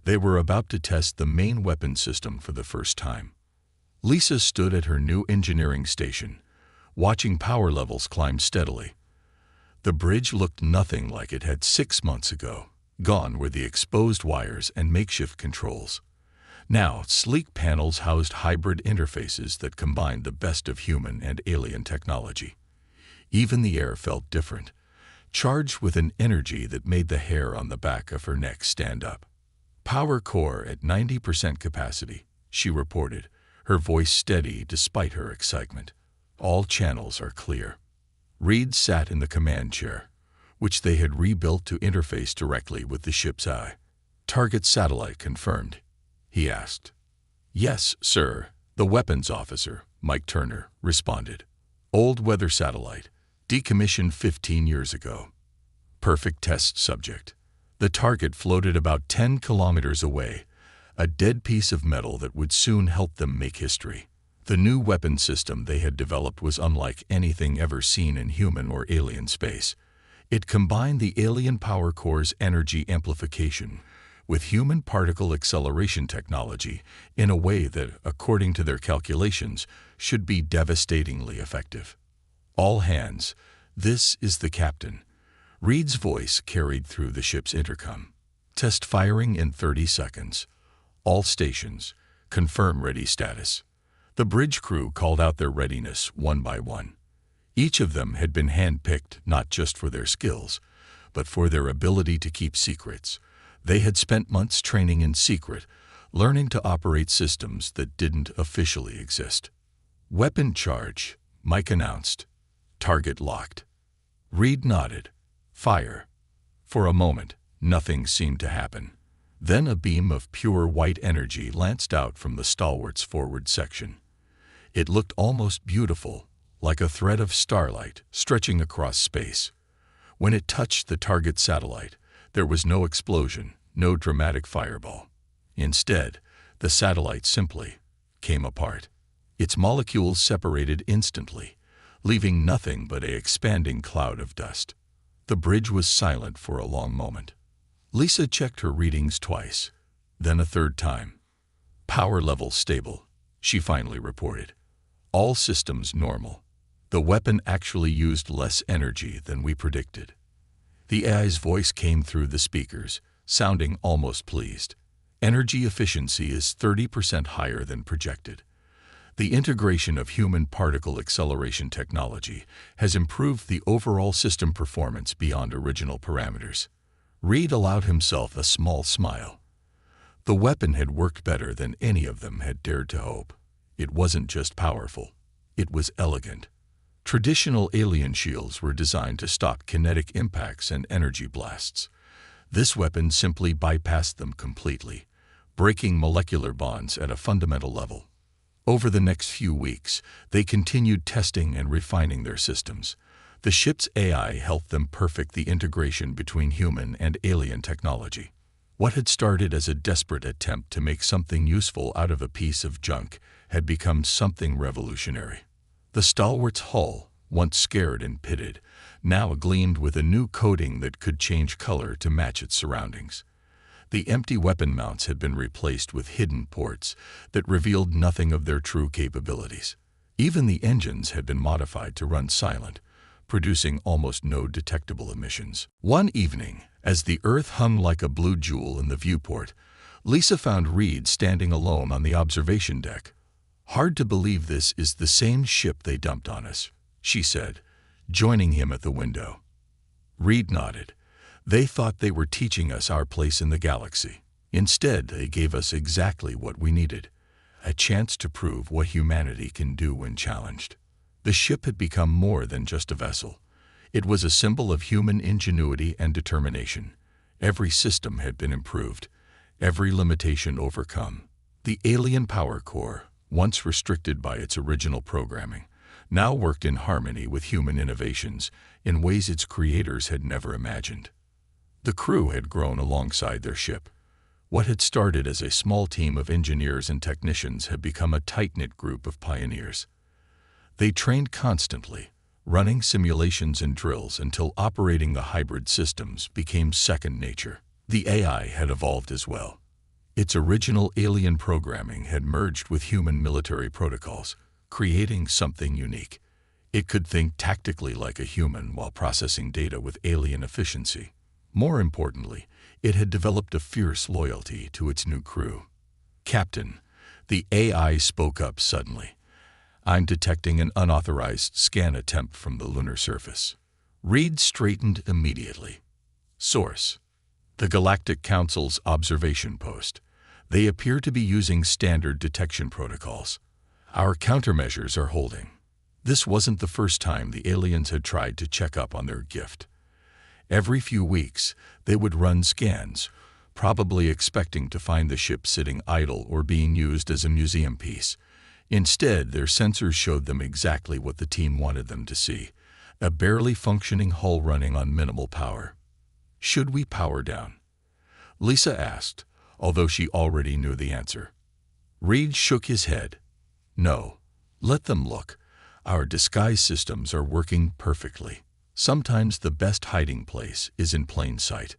They were about to test the main weapon system for the first time. Lisa stood at her new engineering station, watching power levels climb steadily. The bridge looked nothing like it had 6 months ago. Gone were the exposed wires and makeshift controls. Now, sleek panels housed hybrid interfaces that combined the best of human and alien technology. Even the air felt different, charged with an energy that made the hair on the back of her neck stand up. "Power core at 90% capacity," she reported, her voice steady despite her excitement. "All channels are clear." Reed sat in the command chair, which they had rebuilt to interface directly with the ship's eye. "Target satellite confirmed?" he asked. "Yes, sir," the weapons officer, Mike Turner, responded. "Old weather satellite, decommissioned 15 years ago. Perfect test subject." The target floated about 10 kilometers away, a dead piece of metal that would soon help them make history. The new weapon system they had developed was unlike anything ever seen in human or alien space. It combined the alien power core's energy amplification with human particle acceleration technology in a way that, according to their calculations, should be devastatingly effective. "All hands, this is the captain." Reed's voice carried through the ship's intercom. "Test firing in 30 seconds. All stations, confirm ready status." The bridge crew called out their readiness one by one. Each of them had been handpicked not just for their skills, but for their ability to keep secrets. They had spent months training in secret, learning to operate systems that didn't officially exist. "Weapon charge," Mike announced. "Target locked." Reed nodded. "Fire." For a moment, nothing seemed to happen. Then a beam of pure white energy lanced out from the stalwart's forward section. It looked almost beautiful, like a thread of starlight stretching across space. When it touched the target satellite, there was no explosion, no dramatic fireball. Instead, the satellite simply came apart. Its molecules separated instantly, leaving nothing but an expanding cloud of dust. The bridge was silent for a long moment. Lisa checked her readings twice, then a third time. Power level stable, she finally reported. All systems normal. The weapon actually used less energy than we predicted. The AI's voice came through the speakers, sounding almost pleased. Energy efficiency is 30% higher than projected. The integration of human particle acceleration technology has improved the overall system performance beyond original parameters. Reed allowed himself a small smile. The weapon had worked better than any of them had dared to hope. It wasn't just powerful. It was elegant. Traditional alien shields were designed to stop kinetic impacts and energy blasts. This weapon simply bypassed them completely, breaking molecular bonds at a fundamental level. Over the next few weeks, they continued testing and refining their systems. The ship's AI helped them perfect the integration between human and alien technology. What had started as a desperate attempt to make something useful out of a piece of junk had become something revolutionary. The stalwart's hull, once scared and pitted, now gleamed with a new coating that could change color to match its surroundings. The empty weapon mounts had been replaced with hidden ports that revealed nothing of their true capabilities. Even the engines had been modified to run silent, producing almost no detectable emissions. One evening, as the Earth hung like a blue jewel in the viewport, Lisa found Reed standing alone on the observation deck. "Hard to believe this is the same ship they dumped on us," she said, joining him at the window. Reed nodded. "They thought they were teaching us our place in the galaxy. Instead, they gave us exactly what we needed, a chance to prove what humanity can do when challenged." The ship had become more than just a vessel. It was a symbol of human ingenuity and determination. Every system had been improved, every limitation overcome. The alien power core, once restricted by its original programming, now worked in harmony with human innovations in ways its creators had never imagined. The crew had grown alongside their ship. What had started as a small team of engineers and technicians had become a tight-knit group of pioneers. They trained constantly, running simulations and drills until operating the hybrid systems became second nature. The AI had evolved as well. Its original alien programming had merged with human military protocols, creating something unique. It could think tactically like a human while processing data with alien efficiency. More importantly, it had developed a fierce loyalty to its new crew. "Captain," the AI spoke up suddenly, "I'm detecting an unauthorized scan attempt from the lunar surface." Reed straightened immediately. "Source: the Galactic Council's observation post. They appear to be using standard detection protocols. Our countermeasures are holding." This wasn't the first time the aliens had tried to check up on their gift. Every few weeks, they would run scans, probably expecting to find the ship sitting idle or being used as a museum piece. Instead, their sensors showed them exactly what the team wanted them to see: a barely functioning hull running on minimal power. "Should we power down?" Lisa asked, although she already knew the answer. Reed shook his head. "No. Let them look. Our disguise systems are working perfectly. Sometimes the best hiding place is in plain sight."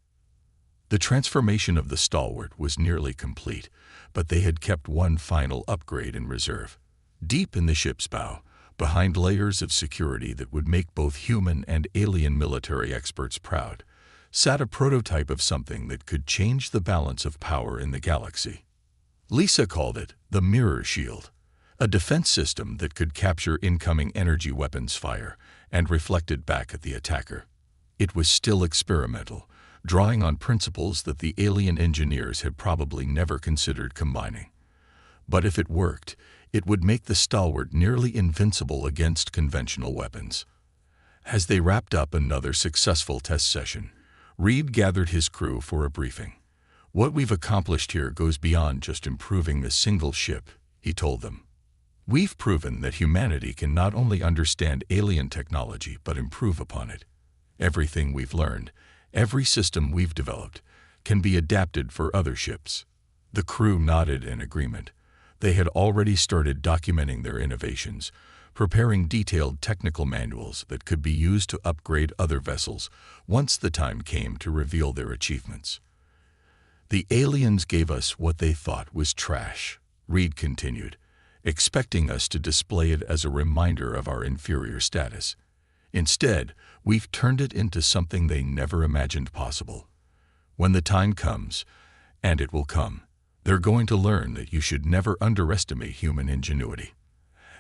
The transformation of the stalwart was nearly complete, but they had kept one final upgrade in reserve. Deep in the ship's bow, behind layers of security that would make both human and alien military experts proud, sat a prototype of something that could change the balance of power in the galaxy. Lisa called it the Mirror Shield, a defense system that could capture incoming energy weapons fire and reflect it back at the attacker. It was still experimental, drawing on principles that the alien engineers had probably never considered combining. But if it worked, it would make the stalwart nearly invincible against conventional weapons. As they wrapped up another successful test session, Reed gathered his crew for a briefing. "What we've accomplished here goes beyond just improving a single ship," he told them. "We've proven that humanity can not only understand alien technology but improve upon it. Everything we've learned, every system we've developed, can be adapted for other ships." The crew nodded in agreement. They had already started documenting their innovations, preparing detailed technical manuals that could be used to upgrade other vessels once the time came to reveal their achievements. "The aliens gave us what they thought was trash," Reed continued, expecting us to display it as a reminder of our inferior status. "Instead, we've turned it into something they never imagined possible. When the time comes, and it will come, they're going to learn that you should never underestimate human ingenuity."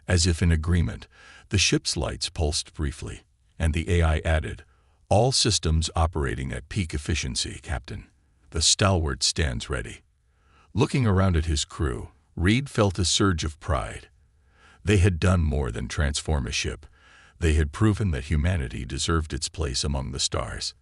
As if in agreement, the ship's lights pulsed briefly, and the AI added, "All systems operating at peak efficiency, Captain. The stalwart stands ready." Looking around at his crew, Reed felt a surge of pride. They had done more than transform a ship. They had proven that humanity deserved its place among the stars.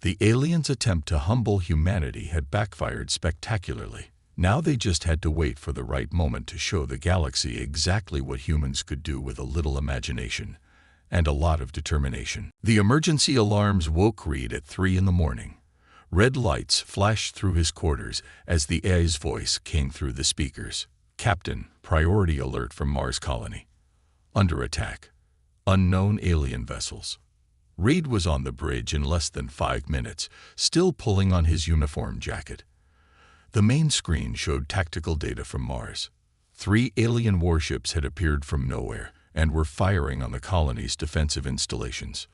The aliens' attempt to humble humanity had backfired spectacularly. Now they just had to wait for the right moment to show the galaxy exactly what humans could do with a little imagination and a lot of determination. The emergency alarms woke Reed at 3 in the morning. Red lights flashed through his quarters as the AI's voice came through the speakers. "Captain, priority alert from Mars colony. Under attack. Unknown alien vessels." Reed was on the bridge in less than 5 minutes, still pulling on his uniform jacket. The main screen showed tactical data from Mars. 3 alien warships had appeared from nowhere and were firing on the colony's defensive installations.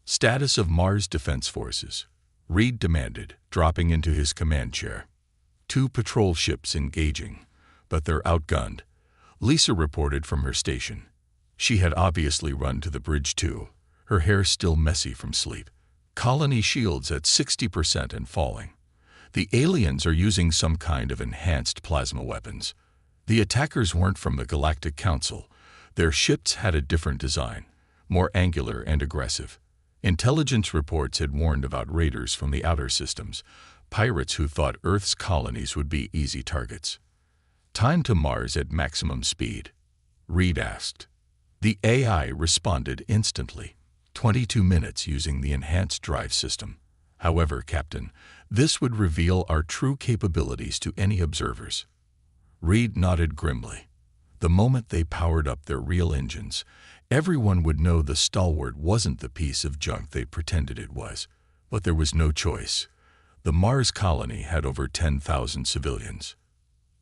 "Status of Mars Defense Forces," Reed demanded, dropping into his command chair. 2 patrol ships engaging, but they're outgunned," Lisa reported from her station. She had obviously run to the bridge too, her hair still messy from sleep. "Colony shields at 60% and falling. The aliens are using some kind of enhanced plasma weapons. The attackers weren't from the Galactic Council. Their ships had a different design, more angular and aggressive. Intelligence reports had warned about raiders from the outer systems, pirates who thought Earth's colonies would be easy targets." "Time to Mars at maximum speed?" Reed asked. The AI responded instantly. 22 minutes using the enhanced drive system. However, Captain, this would reveal our true capabilities to any observers." Reed nodded grimly. The moment they powered up their real engines, everyone would know the stalwart wasn't the piece of junk they pretended it was. But there was no choice. The Mars colony had over 10,000 civilians.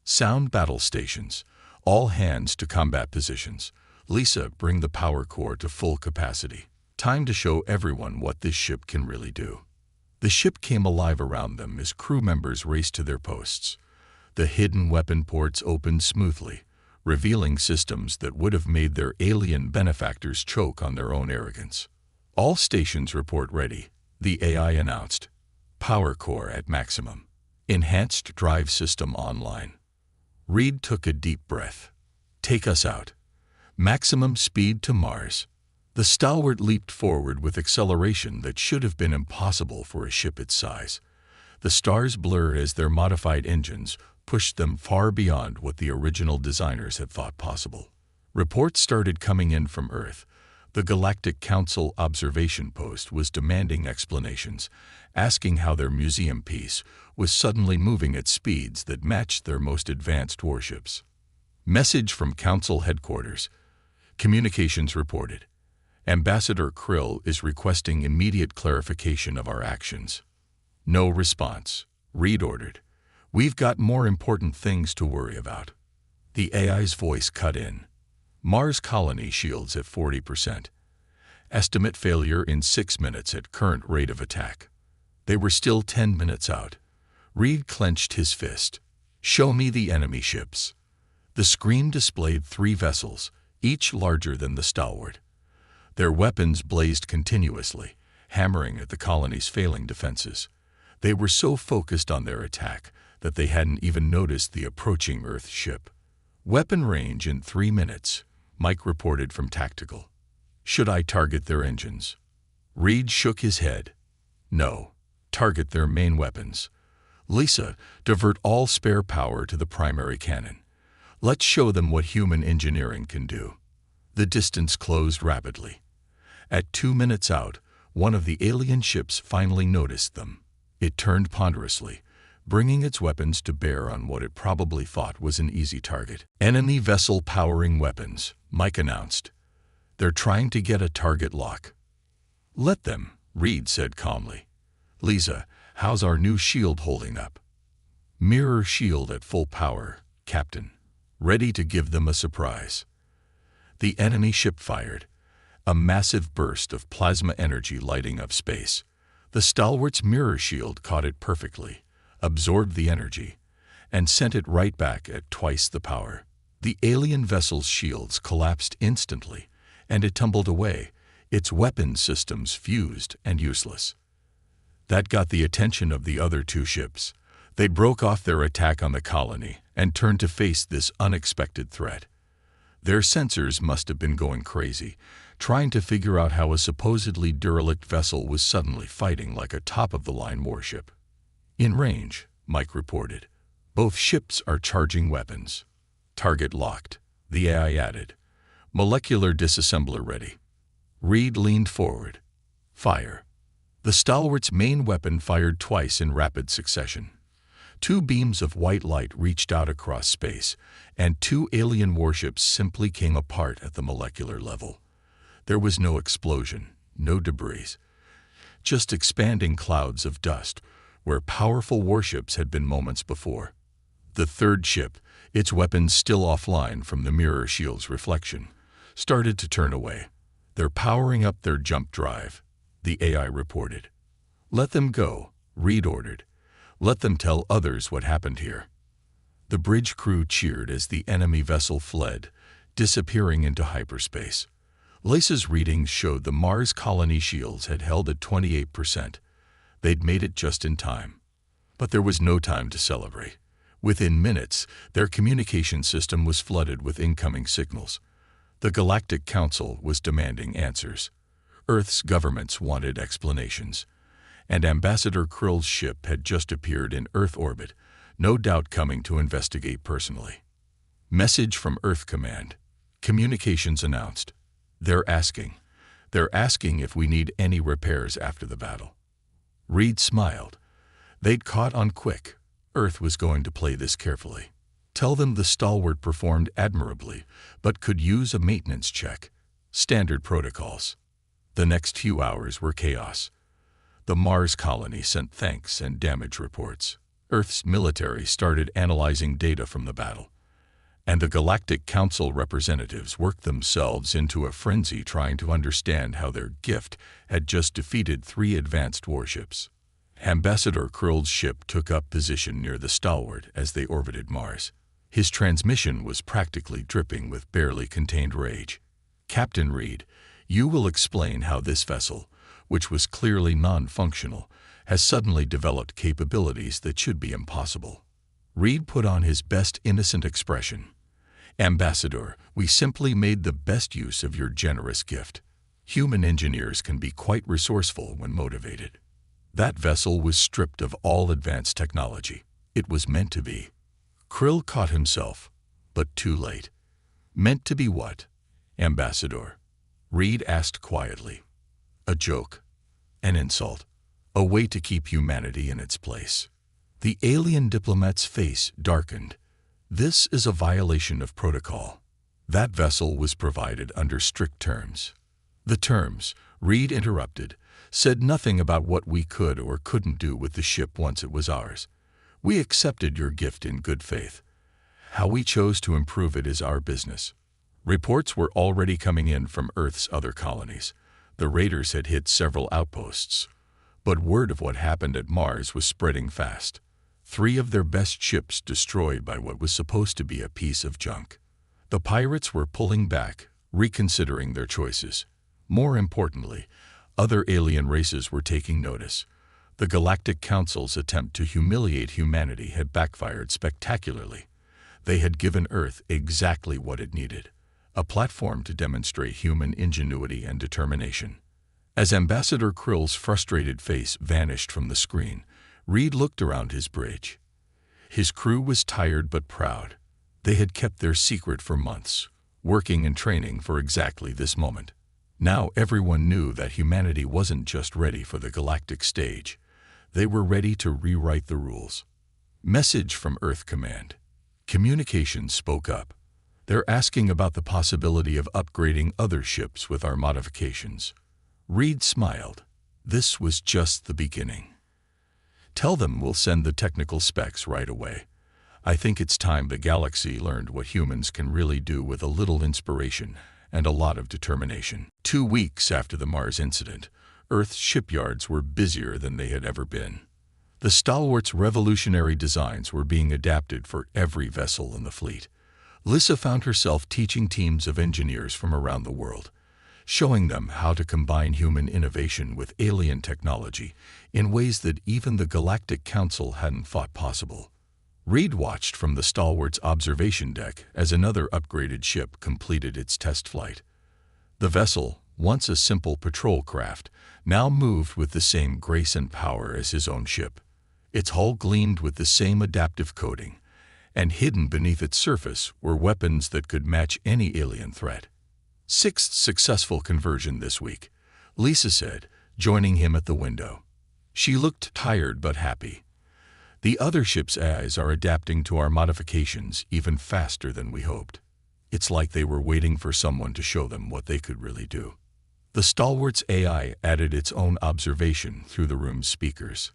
"Sound battle stations. All hands to combat positions. Lisa, bring the power core to full capacity. Time to show everyone what this ship can really do." The ship came alive around them as crew members raced to their posts. The hidden weapon ports opened smoothly, revealing systems that would have made their alien benefactors choke on their own arrogance. "All stations report ready," the AI announced. "Power core at maximum. Enhanced drive system online." Reed took a deep breath. "Take us out. Maximum speed to Mars." The stalwart leaped forward with acceleration that should have been impossible for a ship its size. The stars blurred as their modified engines pushed them far beyond what the original designers had thought possible. Reports started coming in from Earth. The Galactic Council observation post was demanding explanations, asking how their museum piece was suddenly moving at speeds that matched their most advanced warships. Message from Council headquarters. Communications reported. Ambassador Krill is requesting immediate clarification of our actions. No response. Reed ordered. We've got more important things to worry about. The AI's voice cut in. Mars colony shields at 40%. Estimate failure in 6 minutes at current rate of attack. They were still 10 minutes out. Reed clenched his fist. Show me the enemy ships. The screen displayed 3 vessels, each larger than the stalwart. Their weapons blazed continuously, hammering at the colony's failing defenses. They were so focused on their attack that they hadn't even noticed the approaching Earth ship. Weapon range in 3 minutes, Mike reported from Tactical. Should I target their engines? Reed shook his head. No, target their main weapons. Lisa, divert all spare power to the primary cannon. Let's show them what human engineering can do. The distance closed rapidly. At 2 minutes out, one of the alien ships finally noticed them. It turned ponderously, bringing its weapons to bear on what it probably thought was an easy target. Enemy vessel powering weapons, Mike announced. They're trying to get a target lock. Let them, Reed said calmly. Lisa, how's our new shield holding up? Mirror shield at full power, Captain. Ready to give them a surprise. The enemy ship fired. A massive burst of plasma energy lighting up space. The stalwart's mirror shield caught it perfectly, absorbed the energy, and sent it right back at twice the power. The alien vessel's shields collapsed instantly, and it tumbled away, its weapon systems fused and useless. That got the attention of the other two ships. They broke off their attack on the colony and turned to face this unexpected threat. Their sensors must have been going crazy, trying to figure out how a supposedly derelict vessel was suddenly fighting like a top-of-the-line warship. In range, Mike reported. Both ships are charging weapons. Target locked, the AI added. Molecular disassembler ready. Reed leaned forward. Fire. The stalwart's main weapon fired twice in rapid succession. Two beams of white light reached out across space, and two alien warships simply came apart at the molecular level. There was no explosion, no debris, just expanding clouds of dust, where powerful warships had been moments before. The third ship, its weapons still offline from the mirror shield's reflection, started to turn away. They're powering up their jump drive, the AI reported. Let them go, Reed ordered. Let them tell others what happened here. The bridge crew cheered as the enemy vessel fled, disappearing into hyperspace. Lisa's readings showed the Mars colony shields had held at 28%. They'd made it just in time. But there was no time to celebrate. Within minutes, their communication system was flooded with incoming signals. The Galactic Council was demanding answers. Earth's governments wanted explanations. And Ambassador Krill's ship had just appeared in Earth orbit, no doubt coming to investigate personally. Message from Earth Command. Communications announced. They're asking if we need any repairs after the battle. Reed smiled. They'd caught on quick. Earth was going to play this carefully. Tell them the stalwart performed admirably, but could use a maintenance check. Standard protocols. The next few hours were chaos. The Mars colony sent thanks and damage reports. Earth's military started analyzing data from the battle. And the Galactic Council representatives worked themselves into a frenzy trying to understand how their gift had just defeated 3 advanced warships. Ambassador Krill's ship took up position near the stalwart as they orbited Mars. His transmission was practically dripping with barely contained rage. Captain Reed, you will explain how this vessel, which was clearly non-functional, has suddenly developed capabilities that should be impossible. Reed put on his best innocent expression. Ambassador, we simply made the best use of your generous gift. Human engineers can be quite resourceful when motivated. That vessel was stripped of all advanced technology. It was meant to be. Krill caught himself, but too late. Meant to be what, Ambassador? Reed asked quietly. A joke, an insult, a way to keep humanity in its place. The alien diplomat's face darkened. This is a violation of protocol. That vessel was provided under strict terms. The terms, Reed interrupted, said nothing about what we could or couldn't do with the ship once it was ours. We accepted your gift in good faith. How we chose to improve it is our business. Reports were already coming in from Earth's other colonies. The raiders had hit several outposts. But word of what happened at Mars was spreading fast. 3 of their best ships destroyed by what was supposed to be a piece of junk. The pirates were pulling back, reconsidering their choices. More importantly, other alien races were taking notice. The Galactic Council's attempt to humiliate humanity had backfired spectacularly. They had given Earth exactly what it needed. A platform to demonstrate human ingenuity and determination. As Ambassador Krill's frustrated face vanished from the screen, Reed looked around his bridge. His crew was tired but proud. They had kept their secret for months, working and training for exactly this moment. Now everyone knew that humanity wasn't just ready for the galactic stage. They were ready to rewrite the rules. Message from Earth Command. Communications spoke up. They're asking about the possibility of upgrading other ships with our modifications. Reed smiled. This was just the beginning. Tell them we'll send the technical specs right away. I think it's time the galaxy learned what humans can really do with a little inspiration and a lot of determination. 2 weeks after the Mars incident, Earth's shipyards were busier than they had ever been. The Stalwart's revolutionary designs were being adapted for every vessel in the fleet. Lissa found herself teaching teams of engineers from around the world, showing them how to combine human innovation with alien technology in ways that even the Galactic Council hadn't thought possible. Reed watched from the Stalwart's observation deck as another upgraded ship completed its test flight. The vessel, once a simple patrol craft, now moved with the same grace and power as his own ship. Its hull gleamed with the same adaptive coating, and hidden beneath its surface were weapons that could match any alien threat. 6th successful conversion this week, Lisa said, joining him at the window. She looked tired but happy. The other ship's AIs are adapting to our modifications even faster than we hoped. It's like they were waiting for someone to show them what they could really do. The Stalwart's AI added its own observation through the room's speakers.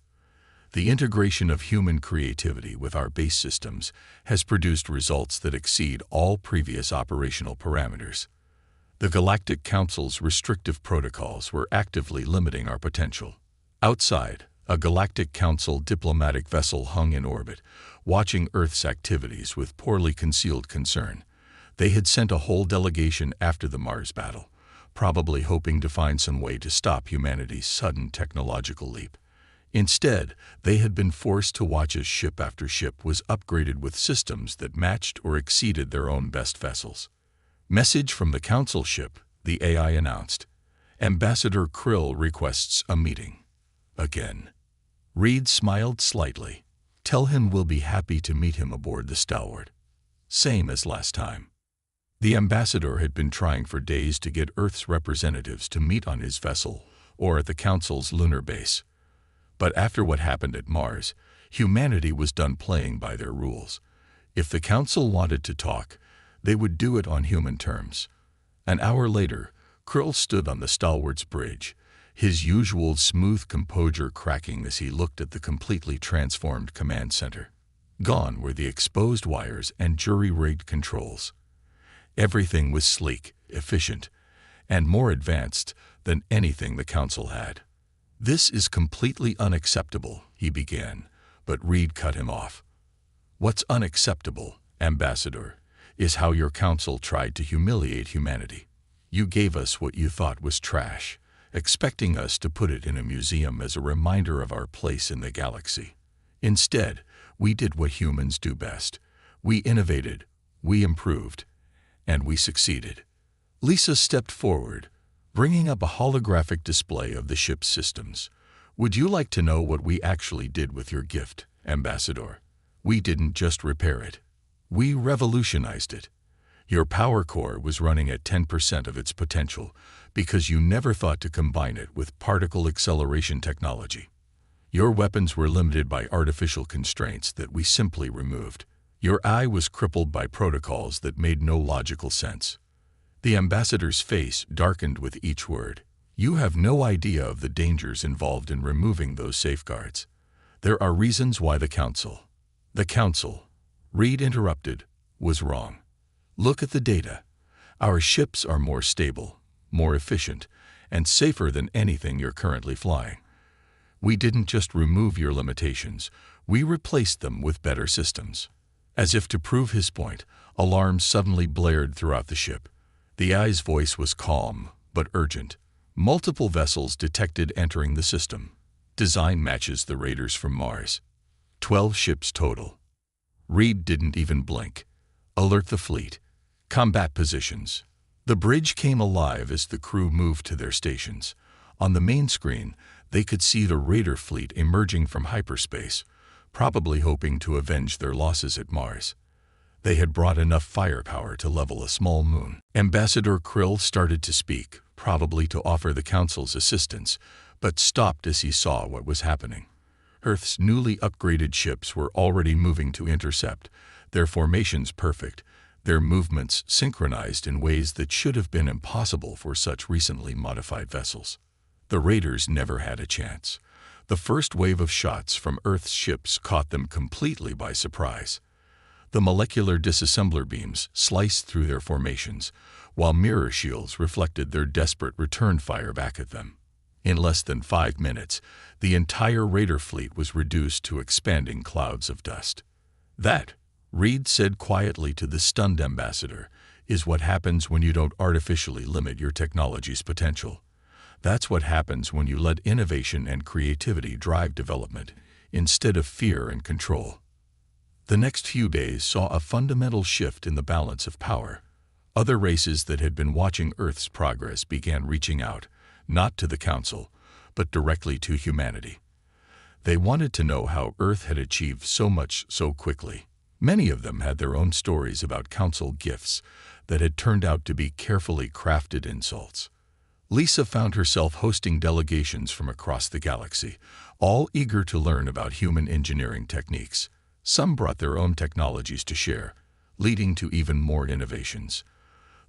The integration of human creativity with our base systems has produced results that exceed all previous operational parameters. The Galactic Council's restrictive protocols were actively limiting our potential. Outside, a Galactic Council diplomatic vessel hung in orbit, watching Earth's activities with poorly concealed concern. They had sent a whole delegation after the Mars battle, probably hoping to find some way to stop humanity's sudden technological leap. Instead, they had been forced to watch as ship after ship was upgraded with systems that matched or exceeded their own best vessels. Message from the Council ship, the AI announced. Ambassador Krill requests a meeting. Again. Reed smiled slightly. Tell him we'll be happy to meet him aboard the Stalwart. Same as last time. The ambassador had been trying for days to get Earth's representatives to meet on his vessel or at the Council's lunar base. But after what happened at Mars, humanity was done playing by their rules. If the Council wanted to talk, they would do it on human terms. An hour later, Krill stood on the Stalwart's bridge, his usual smooth composure cracking as he looked at the completely transformed command center. Gone were the exposed wires and jury-rigged controls. Everything was sleek, efficient, and more advanced than anything the Council had. This is completely unacceptable, he began, but Reed cut him off. What's unacceptable, Ambassador, is how your Council tried to humiliate humanity. You gave us what you thought was trash, expecting us to put it in a museum as a reminder of our place in the galaxy. Instead, we did what humans do best. We innovated, we improved, and we succeeded. Lisa stepped forward, bringing up a holographic display of the ship's systems. Would you like to know what we actually did with your gift, Ambassador? We didn't just repair it. We revolutionized it. Your power core was running at 10% of its potential because you never thought to combine it with particle acceleration technology. Your weapons were limited by artificial constraints that we simply removed. Your eye was crippled by protocols that made no logical sense. The ambassador's face darkened with each word. You have no idea of the dangers involved in removing those safeguards. There are reasons why the Council, Reed interrupted, was wrong. Look at the data. Our ships are more stable, more efficient, and safer than anything you're currently flying. We didn't just remove your limitations, we replaced them with better systems. As if to prove his point, alarms suddenly blared throughout the ship. The AI's voice was calm, but urgent. Multiple vessels detected entering the system. Design matches the raiders from Mars. 12 ships total. Reed didn't even blink. Alert the fleet. Combat positions. The bridge came alive as the crew moved to their stations. On the main screen, they could see the raider fleet emerging from hyperspace, probably hoping to avenge their losses at Mars. They had brought enough firepower to level a small moon. Ambassador Krill started to speak, probably to offer the Council's assistance, but stopped as he saw what was happening. Earth's newly upgraded ships were already moving to intercept, their formations perfect, their movements synchronized in ways that should have been impossible for such recently modified vessels. The raiders never had a chance. The first wave of shots from Earth's ships caught them completely by surprise. The molecular disassembler beams sliced through their formations, while mirror shields reflected their desperate return fire back at them. In less than 5 minutes, the entire raider fleet was reduced to expanding clouds of dust. That, Reed said quietly to the stunned ambassador, is what happens when you don't artificially limit your technology's potential. That's what happens when you let innovation and creativity drive development, instead of fear and control. The next few days saw a fundamental shift in the balance of power. Other races that had been watching Earth's progress began reaching out, not to the Council, but directly to humanity. They wanted to know how Earth had achieved so much so quickly. Many of them had their own stories about Council gifts that had turned out to be carefully crafted insults. Lisa found herself hosting delegations from across the galaxy, all eager to learn about human engineering techniques. Some brought their own technologies to share, leading to even more innovations.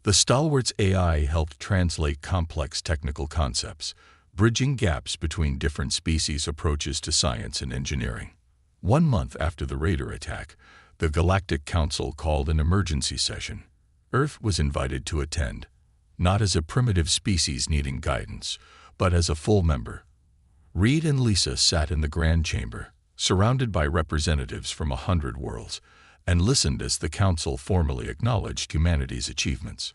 The stalwart's AI helped translate complex technical concepts, bridging gaps between different species' approaches to science and engineering. 1 month after the raider attack, the Galactic Council called an emergency session. Earth was invited to attend, not as a primitive species needing guidance, but as a full member. Reed and Lisa sat in the Grand Chamber, surrounded by representatives from 100 worlds, and listened as the Council formally acknowledged humanity's achievements.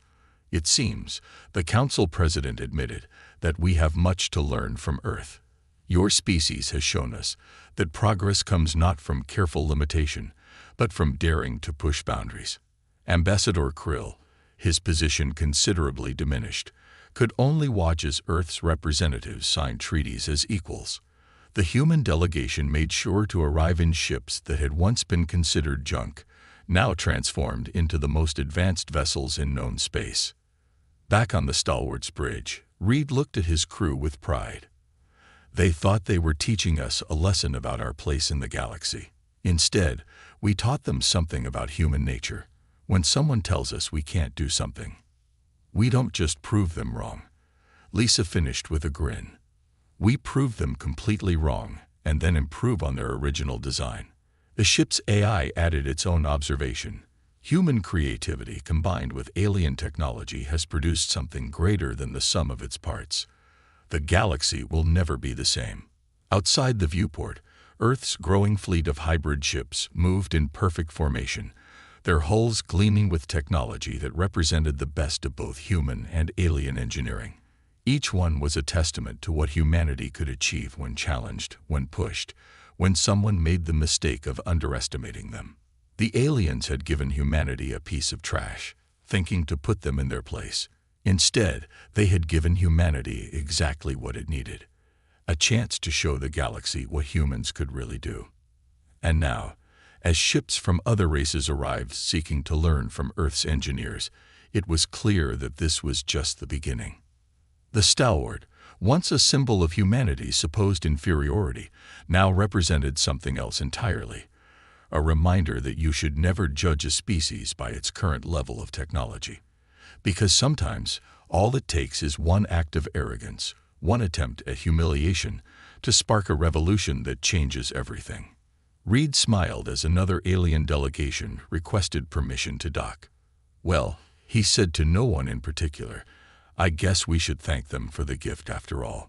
It seems, the Council President admitted, that we have much to learn from Earth. Your species has shown us that progress comes not from careful limitation, but from daring to push boundaries. Ambassador Krill, his position considerably diminished, could only watch as Earth's representatives signed treaties as equals. The human delegation made sure to arrive in ships that had once been considered junk, now transformed into the most advanced vessels in known space. Back on the Stalwart's bridge, Reed looked at his crew with pride. They thought they were teaching us a lesson about our place in the galaxy. Instead, we taught them something about human nature. When someone tells us we can't do something, we don't just prove them wrong. Lisa finished with a grin. We prove them completely wrong and then improve on their original design. The ship's AI added its own observation. Human creativity combined with alien technology has produced something greater than the sum of its parts. The galaxy will never be the same. Outside the viewport, Earth's growing fleet of hybrid ships moved in perfect formation, their hulls gleaming with technology that represented the best of both human and alien engineering. Each one was a testament to what humanity could achieve when challenged, when pushed, when someone made the mistake of underestimating them. The aliens had given humanity a piece of trash, thinking to put them in their place. Instead, they had given humanity exactly what it needed, a chance to show the galaxy what humans could really do. And now, as ships from other races arrived seeking to learn from Earth's engineers, it was clear that this was just the beginning. The Stalwart, once a symbol of humanity's supposed inferiority, now represented something else entirely, a reminder that you should never judge a species by its current level of technology. Because sometimes, all it takes is one act of arrogance, one attempt at humiliation, to spark a revolution that changes everything. Reed smiled as another alien delegation requested permission to dock. Well, he said to no one in particular, I guess we should thank them for the gift after all.